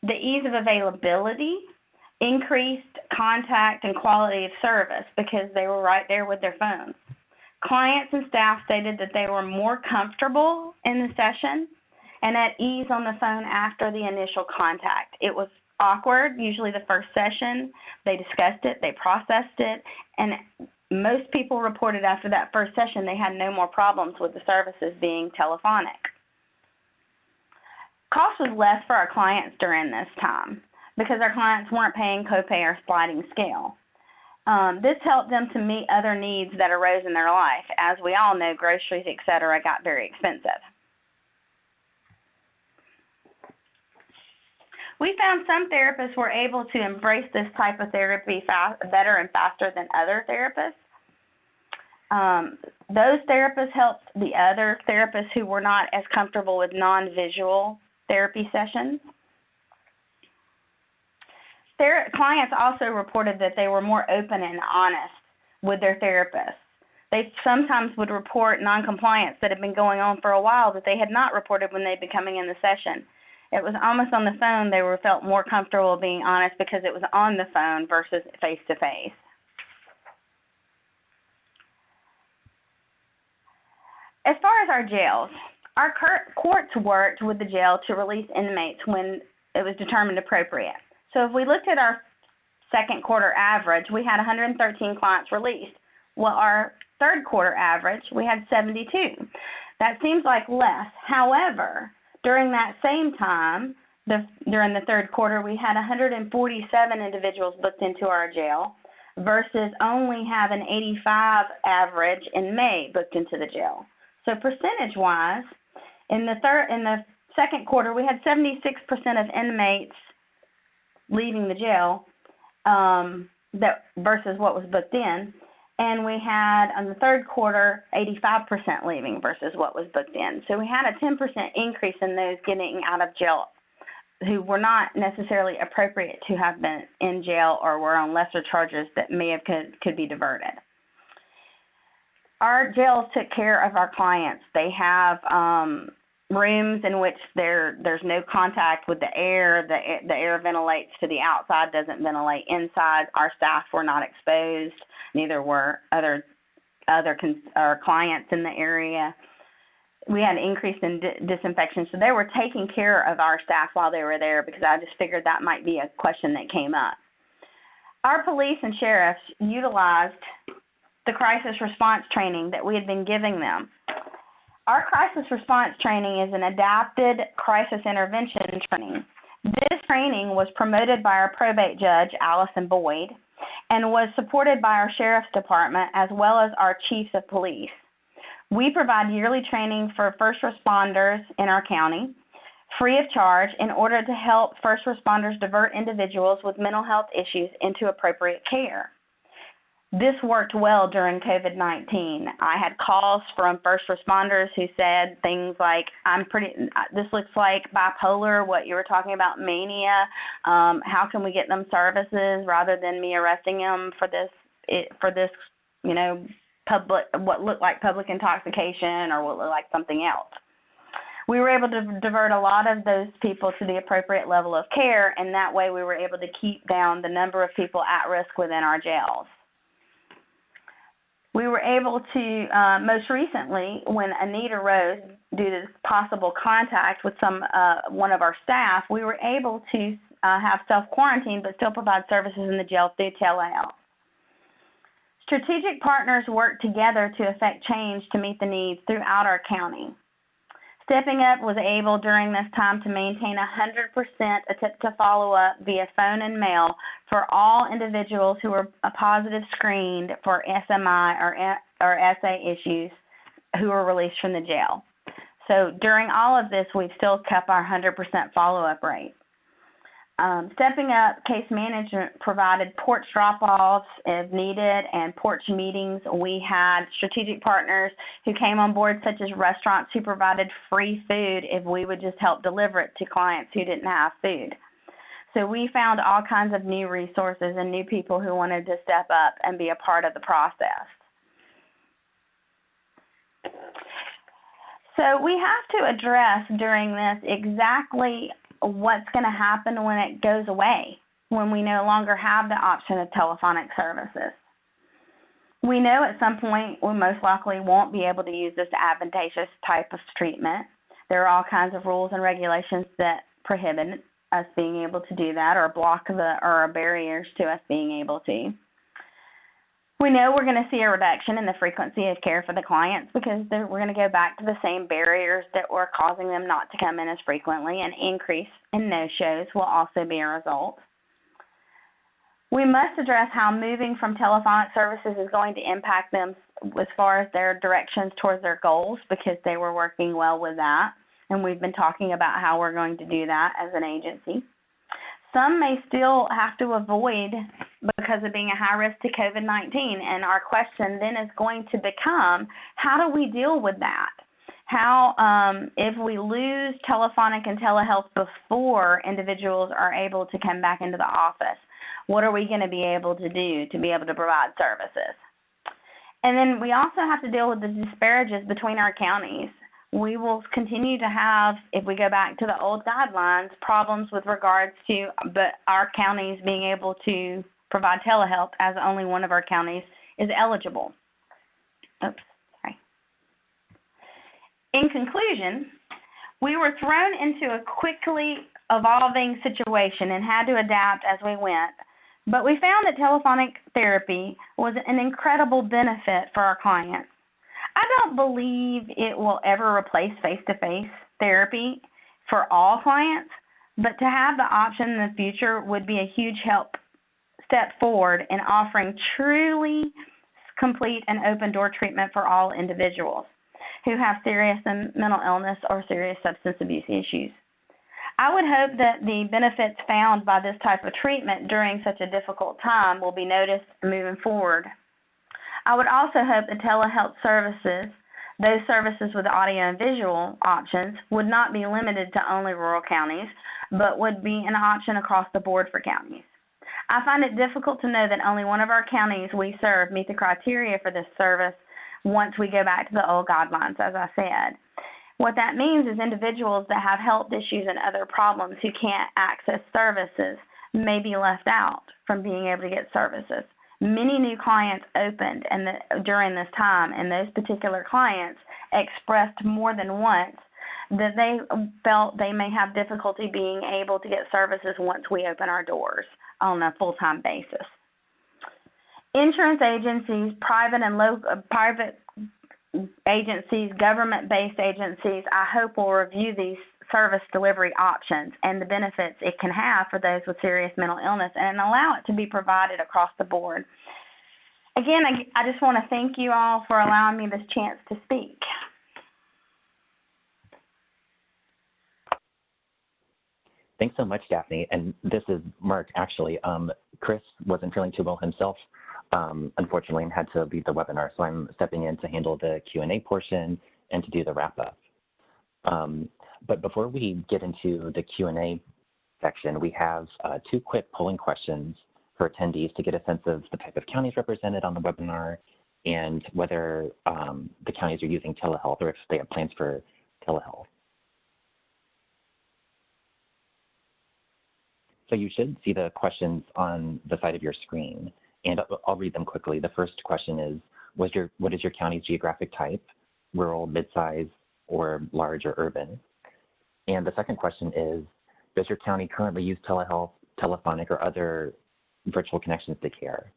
The ease of availability increased contact and quality of service because they were right there with their phones. Clients and staff stated that they were more comfortable in the session and at ease on the phone after the initial contact. It was awkward, usually the first session. They discussed it, they processed it, and most people reported after that first session they had no more problems with the services being telephonic. cost was less for our clients during this time because our clients weren't paying copay or sliding scale. This helped them to meet other needs that arose in their life. As we all know, groceries, etc., got very expensive. We found some therapists were able to embrace this type of therapy better and faster than other therapists. Those therapists helped the other therapists who were not as comfortable with non-visual therapy sessions. Their clients also reported that they were more open and honest with their therapists. They sometimes would report noncompliance that had been going on for a while that they had not reported when they'd been coming in the session. It was almost on the phone they felt more comfortable being honest because it was on the phone versus face-to-face. As far as our jails, our courts worked with the jail to release inmates when it was determined appropriate. So if we looked at our second quarter average, we had 113 clients released. Well, our third quarter average, we had 72. That seems like less. However, during that same time, during the third quarter, we had 147 individuals booked into our jail versus only having 85 average in May booked into the jail. So percentage-wise, in the second quarter, we had 76% of inmates leaving the jail versus what was booked in. And we had, on the third quarter, 85% leaving versus what was booked in. So we had a 10% increase in those getting out of jail who were not necessarily appropriate to have been in jail or were on lesser charges that could be diverted. Our jails took care of our clients. They have rooms in which there's no contact with the air. The air ventilates to the outside, doesn't ventilate inside. Our staff were not exposed. Neither were other clients in the area. We had an increase in disinfection, so they were taking care of our staff while they were there because I just figured that might be a question that came up. Our police and sheriffs utilized the crisis response training that we had been giving them. Our crisis response training is an adapted crisis intervention training. This training was promoted by our probate judge, Allison Boyd, and was supported by our sheriff's department as well as our chiefs of police. We provide yearly training for first responders in our county, free of charge, in order to help first responders divert individuals with mental health issues into appropriate care. This worked well during COVID-19. I had calls from first responders who said things like, this looks like bipolar, what you were talking about, mania. How can we get them services rather than me arresting them for this, what looked like public intoxication or what looked like something else. We were able to divert a lot of those people to the appropriate level of care, and that way we were able to keep down the number of people at risk within our jails. We were able to, most recently, when a need arose due to possible contact with one of our staff, we were able to have self-quarantine but still provide services in the jail through telehealth. Strategic partners work together to effect change to meet the needs throughout our county. Stepping Up was able during this time to maintain 100% attempt to follow up via phone and mail for all individuals who were positive screened for SMI or SA issues who were released from the jail. So during all of this, we've still kept our 100% follow-up rate. Stepping Up Case Management provided porch drop-offs if needed and porch meetings. We had strategic partners who came on board, such as restaurants who provided free food if we would just help deliver it to clients who didn't have food. So we found all kinds of new resources and new people who wanted to step up and be a part of the process. So we have to address during this exactly what's going to happen when it goes away, when we no longer have the option of telephonic services. We know at some point we most likely won't be able to use this advantageous type of treatment. There are all kinds of rules and regulations that prohibit us being able to do that or block or are barriers to us being able to. We know we're going to see a reduction in the frequency of care for the clients because we're going to go back to the same barriers that were causing them not to come in as frequently. An increase in no-shows will also be a result. We must address how moving from telephonic services is going to impact them as far as their directions towards their goals, because they were working well with that. And we've been talking about how we're going to do that as an agency. Some may still have to avoid because of being a high risk to COVID-19. And our question then is going to become, how do we deal with that? How, if we lose telephonic and telehealth before individuals are able to come back into the office, what are we going to be able to do to be able to provide services? And then we also have to deal with the disparages between our counties. We will continue to have, if we go back to the old guidelines, problems with regards to our counties being able to provide telehealth as only one of our counties is eligible. Oops, sorry. In conclusion, we were thrown into a quickly evolving situation and had to adapt as we went. But we found that telephonic therapy was an incredible benefit for our clients. I don't believe it will ever replace face-to-face therapy for all clients, but to have the option in the future would be a huge step forward in offering truly complete and open-door treatment for all individuals who have serious mental illness or serious substance abuse issues. I would hope that the benefits found by this type of treatment during such a difficult time will be noticed moving forward. I would also hope that telehealth services, those services with audio and visual options, would not be limited to only rural counties, but would be an option across the board for counties. I find it difficult to know that only one of our counties we serve meet the criteria for this service once we go back to the old guidelines, as I said. What that means is individuals that have health issues and other problems who can't access services may be left out from being able to get services. Many new clients opened during this time, and those particular clients expressed more than once that they felt they may have difficulty being able to get services once we open our doors on a full-time basis. Insurance agencies, private agencies, government-based agencies, I hope will review these service delivery options and the benefits it can have for those with serious mental illness and allow it to be provided across the board. Again, I just want to thank you all for allowing me this chance to speak. Thanks so much, Daphne. And this is Mark, actually. Chris wasn't feeling too well himself, unfortunately, and had to leave the webinar. So I'm stepping in to handle the Q&A portion and to do the wrap-up. But before we get into the Q&A section, we have 2 quick polling questions for attendees to get a sense of the type of counties represented on the webinar and whether the counties are using telehealth or if they have plans for telehealth. So you should see the questions on the side of your screen, and I'll read them quickly. The first question is, what is your county's geographic type, rural, mid-size, or large or urban? And the second question is, does your county currently use telehealth, telephonic, or other virtual connections to care?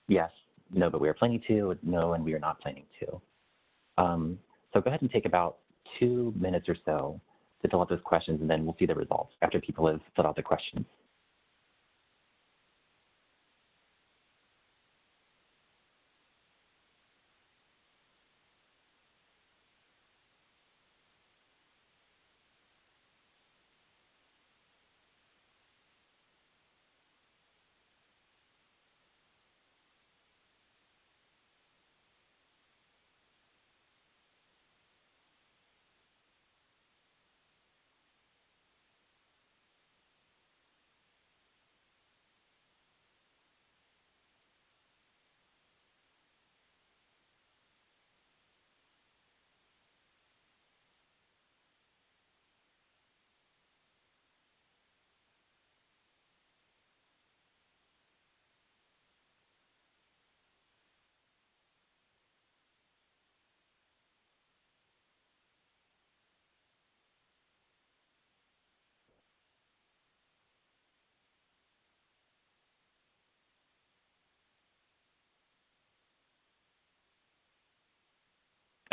Yes, no, but we are planning to, no, and we are not planning to. So go ahead and take about 2 minutes or so to fill out those questions, and then we'll see the results after people have filled out the questions.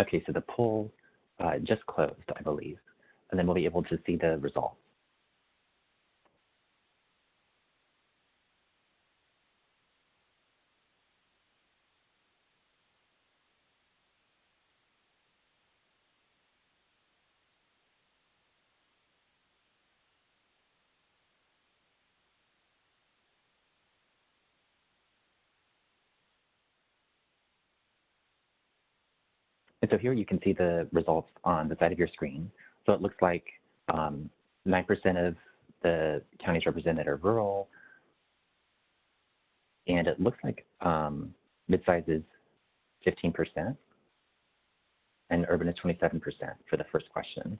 Okay, so the poll just closed, I believe, and then we'll be able to see the results. And so here you can see the results on the side of your screen. So it looks like 9% of the counties represented are rural, and it looks like mid-size is 15%, and urban is 27% for the first question.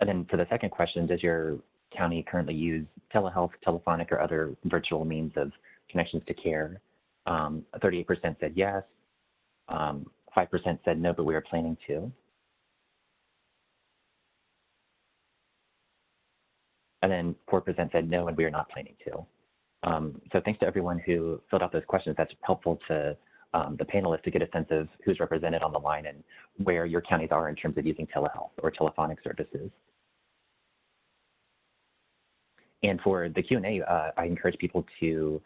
And then for the second question, does your county currently use telehealth, telephonic, or other virtual means of connections to care? 38% said yes, 5% said no, but we are planning to. And then 4% said no, and we are not planning to. So thanks to everyone who filled out those questions. That's helpful to the panelists to get a sense of who's represented on the line and where your counties are in terms of using telehealth or telephonic services. And for the Q&A, I encourage people to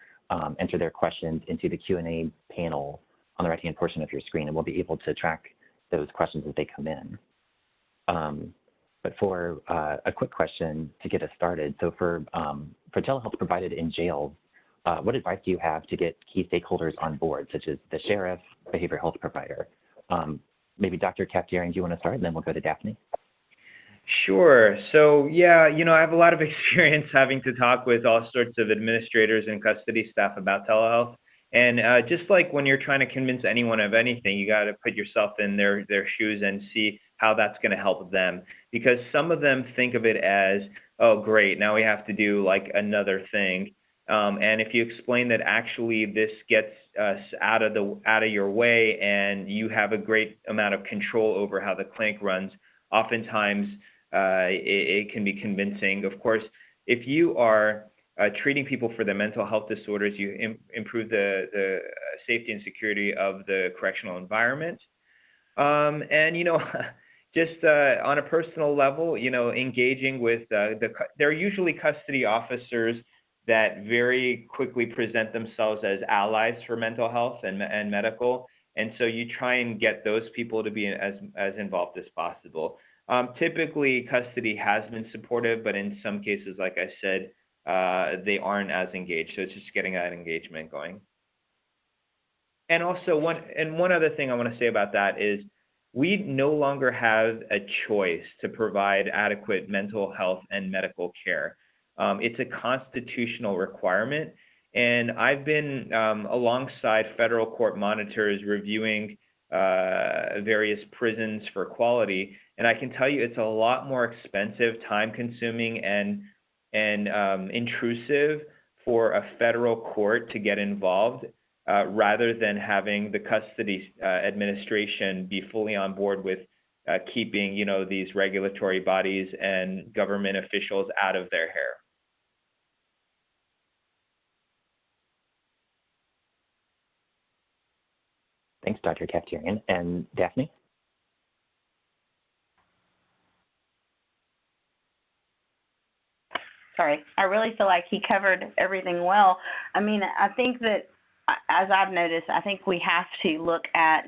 enter their questions into the Q&A panel on the right-hand portion of your screen, and we'll be able to track those questions as they come in. But for a quick question to get us started, so for telehealth provided in jails, what advice do you have to get key stakeholders on board, such as the sheriff, behavioral health provider? Maybe Dr. Kaptierian, do you want to start, and then we'll go to Daphne? Sure. So yeah, I have a lot of experience having to talk with all sorts of administrators and custody staff about telehealth. And just like when you're trying to convince anyone of anything, you got to put yourself in their shoes and see how that's going to help them. Because some of them think of it as, oh, great, now we have to do like another thing. And if you explain that actually this gets us out of your way and you have a great amount of control over how the clinic runs, oftentimes it can be convincing. Of course, if you are treating people for their mental health disorders, you improve the safety and security of the correctional environment. And, just on a personal level, engaging with they're usually custody officers that very quickly present themselves as allies for mental health and medical. And so you try and get those people to be as involved as possible. Typically, custody has been supportive, but in some cases, like I said, they aren't as engaged. So it's just getting that engagement going. And also, one other thing I want to say about that is we no longer have a choice to provide adequate mental health and medical care. It's a constitutional requirement. And I've been alongside federal court monitors reviewing various prisons for quality. And I can tell you it's a lot more expensive, time-consuming, and intrusive for a federal court to get involved rather than having the custody administration be fully on board with keeping, these regulatory bodies and government officials out of their hair. Thanks, Dr. Kaptierian. And Daphne? Sorry, I really feel like he covered everything well. I mean, I think that, as I've noticed, I think we have to look at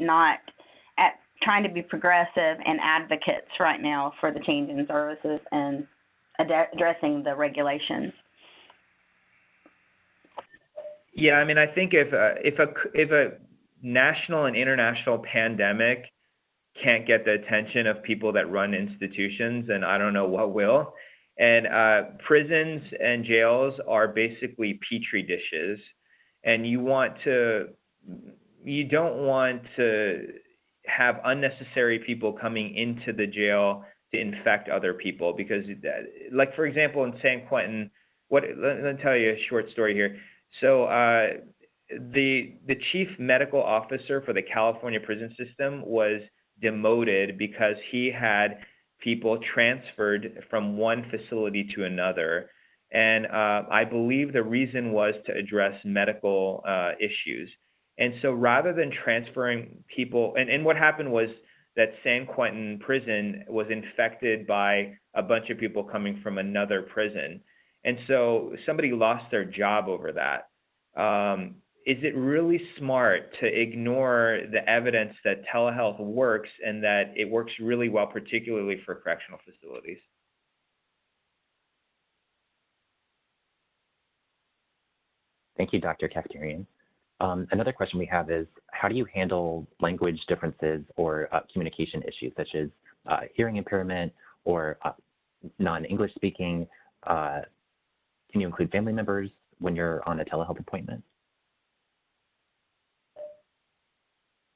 trying to be progressive and advocates right now for the change in services and addressing the regulations. Yeah, I mean, I think if a national and international pandemic can't get the attention of people that run institutions, then I don't know what will. And prisons and jails are basically petri dishes, and you don't want to have unnecessary people coming into the jail to infect other people, because, like, for example, in San Quentin, let me tell you a short story here. So the chief medical officer for the California prison system was demoted because he had people transferred from one facility to another. And I believe the reason was to address medical issues. And so rather than transferring people, and what happened was that San Quentin prison was infected by a bunch of people coming from another prison. And so somebody lost their job over that. Is it really smart to ignore the evidence that telehealth works and that it works really well, particularly for correctional facilities? Thank you, Dr. Kafterian. Another question we have is, how do you handle language differences or communication issues, such as hearing impairment or non-English speaking? Can you include family members when you're on a telehealth appointment?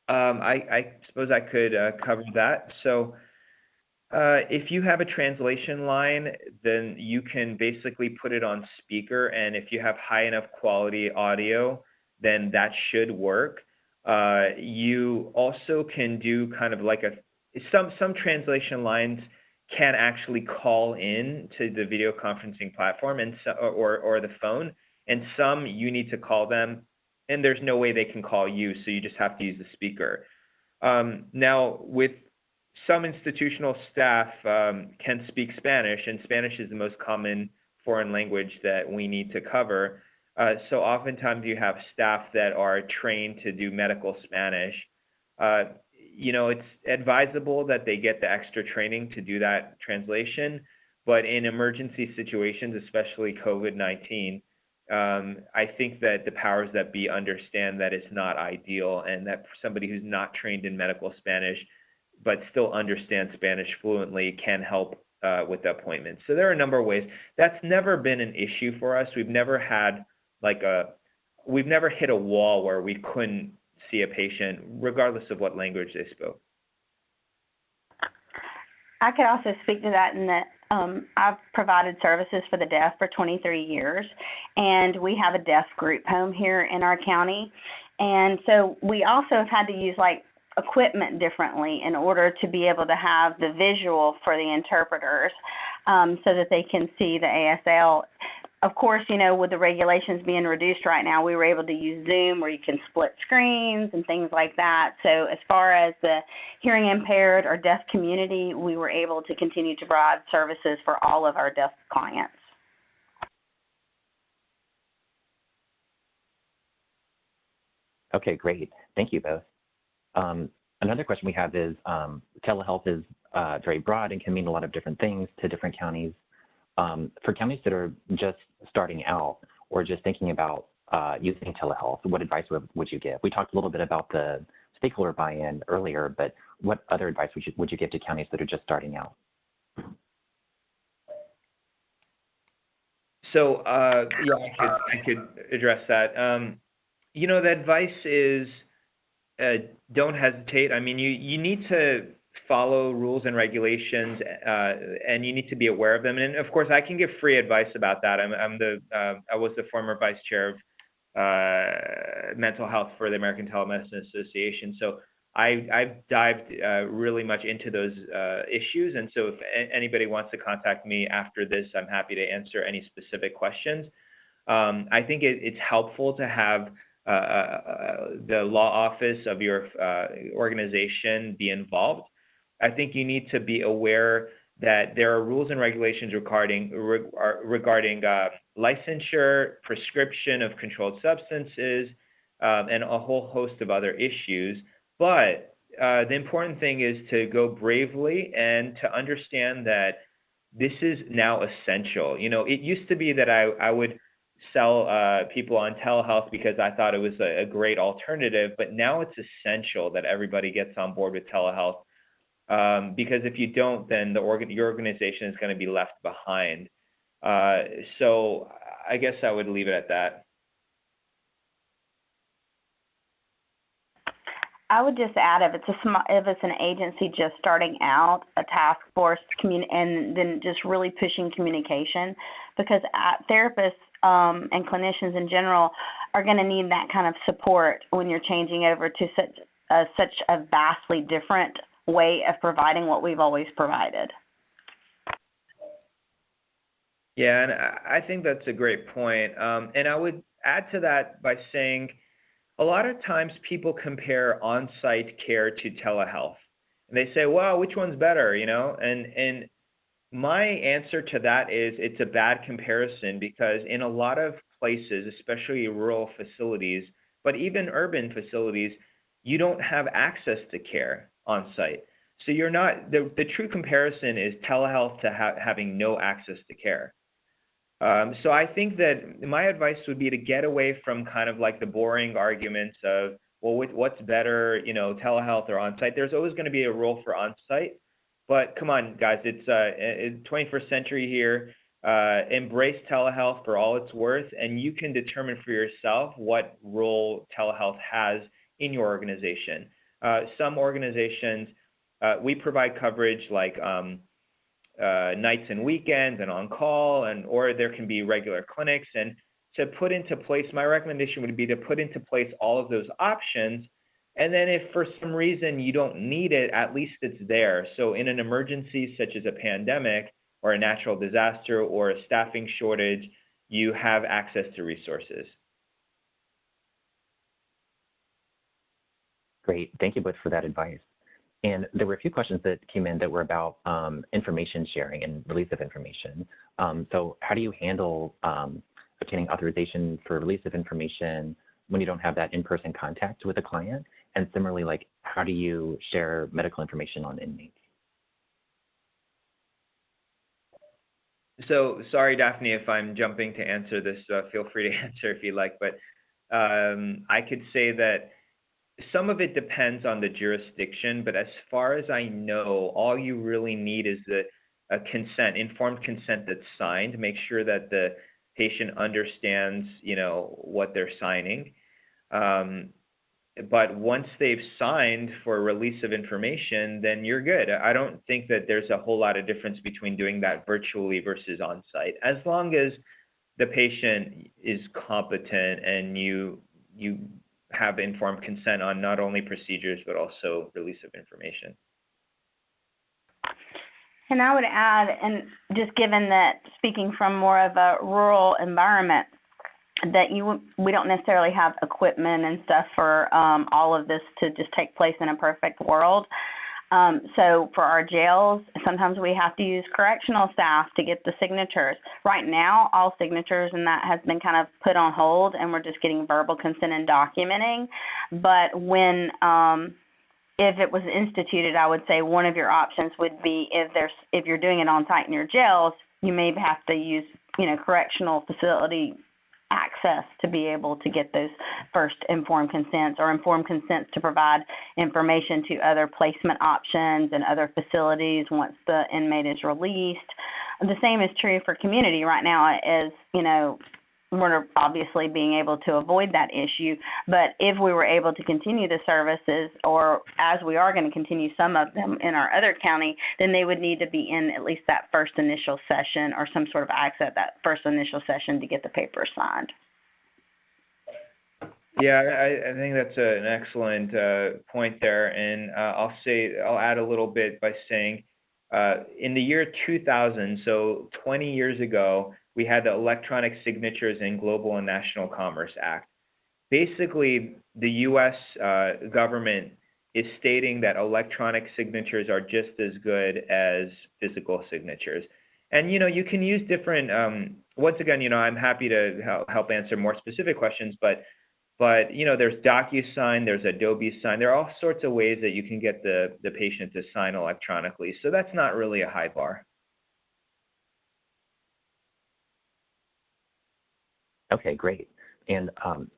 I suppose I could cover that. So if you have a translation line, then you can basically put it on speaker, and if you have high enough quality audio, then that should work. You also can do kind of like some translation lines can actually call in to the video conferencing platform and or the phone, and some you need to call them, and there's no way they can call you, so you just have to use the speaker. Now, with some institutional staff can speak Spanish, and Spanish is the most common foreign language that we need to cover. So oftentimes you have staff that are trained to do medical Spanish. It's advisable that they get the extra training to do that translation, but in emergency situations, especially COVID-19, I think that the powers that be understand that it's not ideal, and that somebody who's not trained in medical Spanish but still understands Spanish fluently can help with the appointment. So there are a number of ways. That's never been an issue for us. We've never had we've never hit a wall where we couldn't see a patient, regardless of what language they spoke. I could also speak to that in that I've provided services for the deaf for 23 years, and we have a deaf group home here in our county. And so we also have had to use equipment differently in order to be able to have the visual for the interpreters so that they can see the ASL. Of course, with the regulations being reduced right now, we were able to use Zoom where you can split screens and things like that. So as far as the hearing impaired or deaf community, we were able to continue to provide services for all of our deaf clients. Okay, great. Thank you both. Another question we have is, telehealth is very broad and can mean a lot of different things to different counties. For counties that are just starting out or just thinking about using telehealth, what advice would you give? We talked a little bit about the stakeholder buy-in earlier, but what other advice would you give to counties that are just starting out? So yeah, I could address that. The advice is don't hesitate. I mean, you need to follow rules and regulations, and you need to be aware of them. And of course, I can give free advice about that. I was the former vice chair of mental health for the American Telemedicine Association, so I've dived really much into those issues. And so, if anybody wants to contact me after this, I'm happy to answer any specific questions. I think it's helpful to have the law office of your organization be involved. I think you need to be aware that there are rules and regulations regarding licensure, prescription of controlled substances, and a whole host of other issues. But the important thing is to go bravely and to understand that this is now essential. It used to be that I would sell people on telehealth because I thought it was a great alternative, but now it's essential that everybody gets on board with telehealth, because if you don't, then your organization is going to be left behind. So I guess I would leave it at that. I would just add, if it's an agency just starting out, a task force, and then just really pushing communication, because therapists and clinicians in general are going to need that kind of support when you're changing over to such a vastly different way of providing what we've always provided. Yeah, and I think that's a great point. And I would add to that by saying, A lot of times people compare on-site care to telehealth. And they say, well, which one's better, you know? And my answer to that is it's a bad comparison because in a lot of places, especially rural facilities, but even urban facilities, you don't have access to care on site. So you're not, the true comparison is telehealth to having no access to care. So I think that my advice would be to get away from kind of like the boring arguments of, well, what's better, you know, telehealth or on-site. There's always going to be a role for on-site, but come on, guys, it's 21st century here. Embrace telehealth for all it's worth, and you can determine for yourself what role telehealth has in your organization. Some organizations, we provide coverage like nights and weekends and on call, or there can be regular clinics. And to put into place, my recommendation would be to put into place all of those options. And then if for some reason you don't need it, at least it's there. So in an emergency such as a pandemic or a natural disaster or a staffing shortage, you have access to resources. Great. Thank you both for that advice. And there were a few questions that came in that were about information sharing and release of information. So how do you handle obtaining authorization for release of information when you don't have that in-person contact with a client? And similarly, like, how do you share medical information on inmates? So sorry, Daphne, if I'm jumping to answer this, feel free to answer if you like, but I could say that some of it depends on the jurisdiction, but as far as I know, all you really need is a consent, informed consent that's signed. Make sure that the patient understands, you know, what they're signing. But once they've signed for release of information, then you're good. I don't think that there's a whole lot of difference between doing that virtually versus on-site, as long as the patient is competent and you have informed consent on not only procedures, but also release of information. And I would add, and just given that speaking from more of a rural environment, that we don't necessarily have equipment and stuff for all of this to just take place in a perfect world. So for our jails, sometimes we have to use correctional staff to get the signatures. Right now, all signatures and that has been kind of put on hold, and we're just getting verbal consent and documenting. But when if it was instituted, I would say one of your options would be if you're doing it on site in your jails, you may have to use, you know, correctional facility access to be able to get those first informed consents, or informed consents to provide information to other placement options and other facilities once the inmate is released. The same is true for community right now, as, you know, we're obviously being able to avoid that issue, but if we were able to continue the services, or as we are going to continue some of them in our other county, then they would need to be in at least that first initial session, or some sort of access at that first initial session to get the papers signed. Yeah, I think that's an excellent point there, and I'll add a little bit by saying, in the year 2000, so 20 years ago, we had the Electronic Signatures in Global and National Commerce Act. Basically, the U.S. Government is stating that electronic signatures are just as good as physical signatures. And, you know, you can use different, once again, you know, I'm happy to help answer more specific questions, but you know, there's DocuSign, there's Adobe Sign. There are all sorts of ways that you can get the patient to sign electronically. So that's not really a high bar. Okay, great. And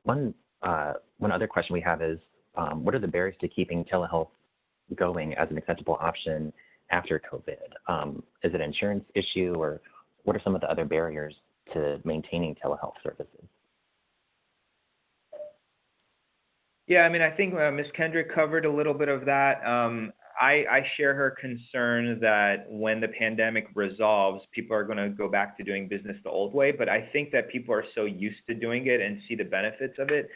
one other question we have is, what are the barriers to keeping telehealth going as an acceptable option after COVID? Is it an insurance issue, or what are some of the other barriers to maintaining telehealth services? Yeah, I mean, I think Ms. Kendrick covered a little bit of that. I share her concern that when the pandemic resolves, people are going to go back to doing business the old way. But I think that people are so used to doing it and see the benefits of it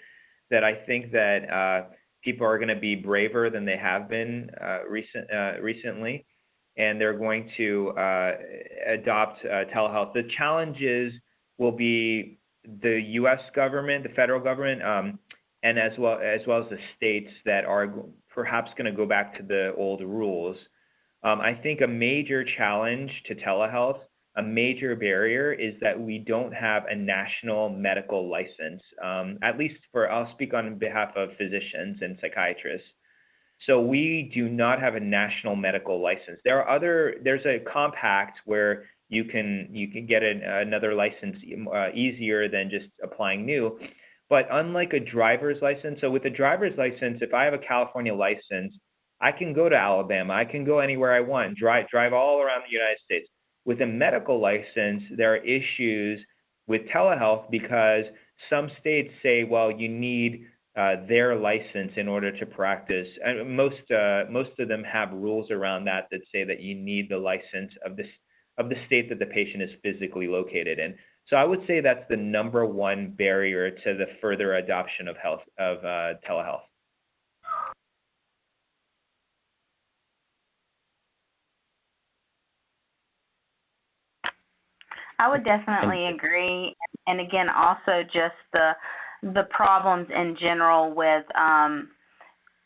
that I think that people are going to be braver than they have been recently, and they're going to adopt telehealth. The challenges will be the U.S. government, the federal government, and as well as the states that are perhaps going to go back to the old rules. I think a major challenge to telehealth, a major barrier, is that we don't have a national medical license. At least I'll speak on behalf of physicians and psychiatrists. So we do not have a national medical license. There's a compact where you can get another license easier than just applying new. But unlike a driver's license, so with a driver's license, if I have a California license, I can go to Alabama. I can go anywhere I want, drive all around the United States. With a medical license, there are issues with telehealth because some states say, well, you need their license in order to practice. And most of them have rules around that say that you need the license of the state that the patient is physically located in. So I would say that's the number one barrier to the further adoption of telehealth. I would definitely agree. And again, also just the problems in general with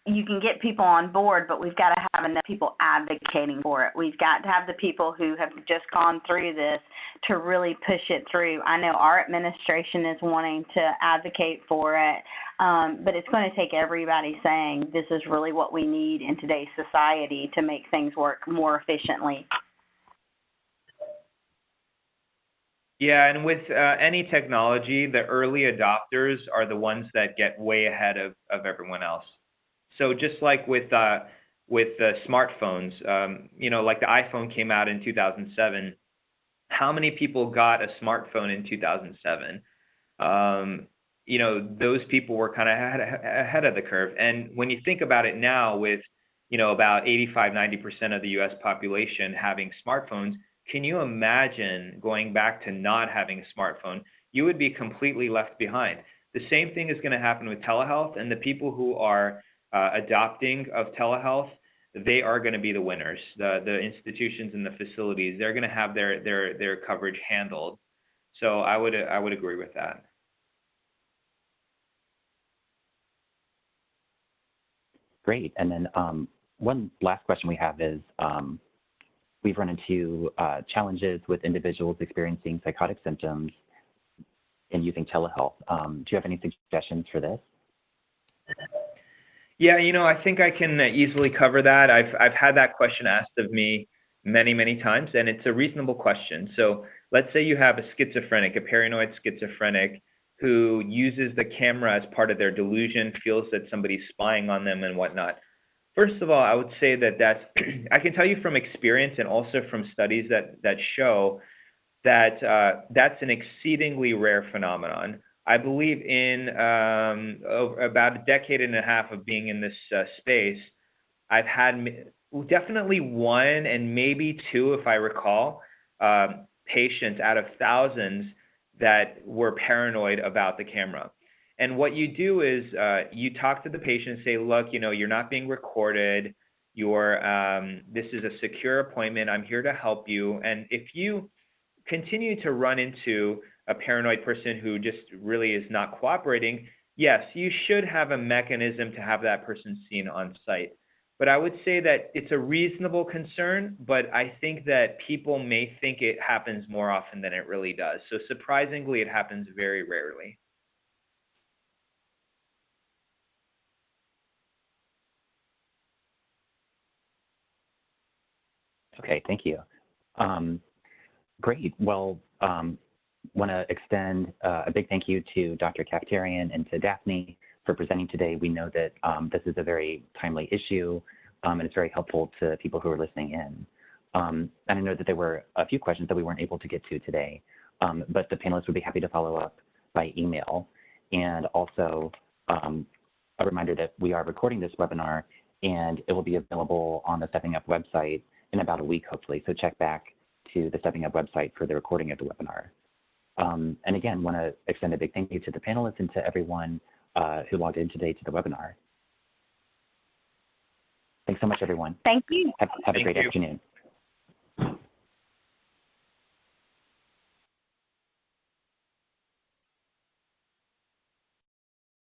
you can get people on board, but we've got to have enough people advocating for it. We've got to have the people who have just gone through this to really push it through. I know our administration is wanting to advocate for it, but it's going to take everybody saying this is really what we need in today's society to make things work more efficiently. Yeah, and with any technology, the early adopters are the ones that get way ahead of everyone else. So just like with smartphones, like the iPhone came out in 2007. How many people got a smartphone in 2007? Those people were kind of ahead of the curve. And when you think about it now, with about 85-90% of the U.S. population having smartphones, can you imagine going back to not having a smartphone? You would be completely left behind. The same thing is going to happen with telehealth, and the people who are adopting of telehealth, they are going to be the winners. The institutions and the facilities, they're going to have their coverage handled. So I would agree with that. Great. And then one last question we have is, we've run into challenges with individuals experiencing psychotic symptoms in using telehealth. Do you have any suggestions for this? Yeah, I think I can easily cover that. I've had that question asked of me many times, and it's a reasonable question. So let's say you have a paranoid schizophrenic, who uses the camera as part of their delusion, feels that somebody's spying on them and whatnot. First of all, I would say that's I can tell you from experience and also from studies that show that that's an exceedingly rare phenomenon. I believe in about a decade and a half of being in this space, I've had definitely one and maybe two, if I recall, patients out of thousands that were paranoid about the camera. And what you do is you talk to the patient and say, look, you're not being recorded. This is a secure appointment. I'm here to help you. And if you continue to run into a paranoid person who just really is not cooperating, yes, you should have a mechanism to have that person seen on site. But I would say that it's a reasonable concern, but I think that people may think it happens more often than it really does. So surprisingly, it happens very rarely. Okay, thank you. Great. Well, want to extend a big thank you to Dr. Kafterian and to Daphne for presenting today. We know that this is a very timely issue, and it's very helpful to people who are listening in. And I know that there were a few questions that we weren't able to get to today, but the panelists would be happy to follow up by email. And also a reminder that we are recording this webinar, and it will be available on the Stepping Up website in about a week, hopefully. So check back to the Stepping Up website for the recording of the webinar. And again, want to extend a big thank you to the panelists and to everyone who logged in today to the webinar. Thanks so much, everyone. Thank you. Have a great afternoon.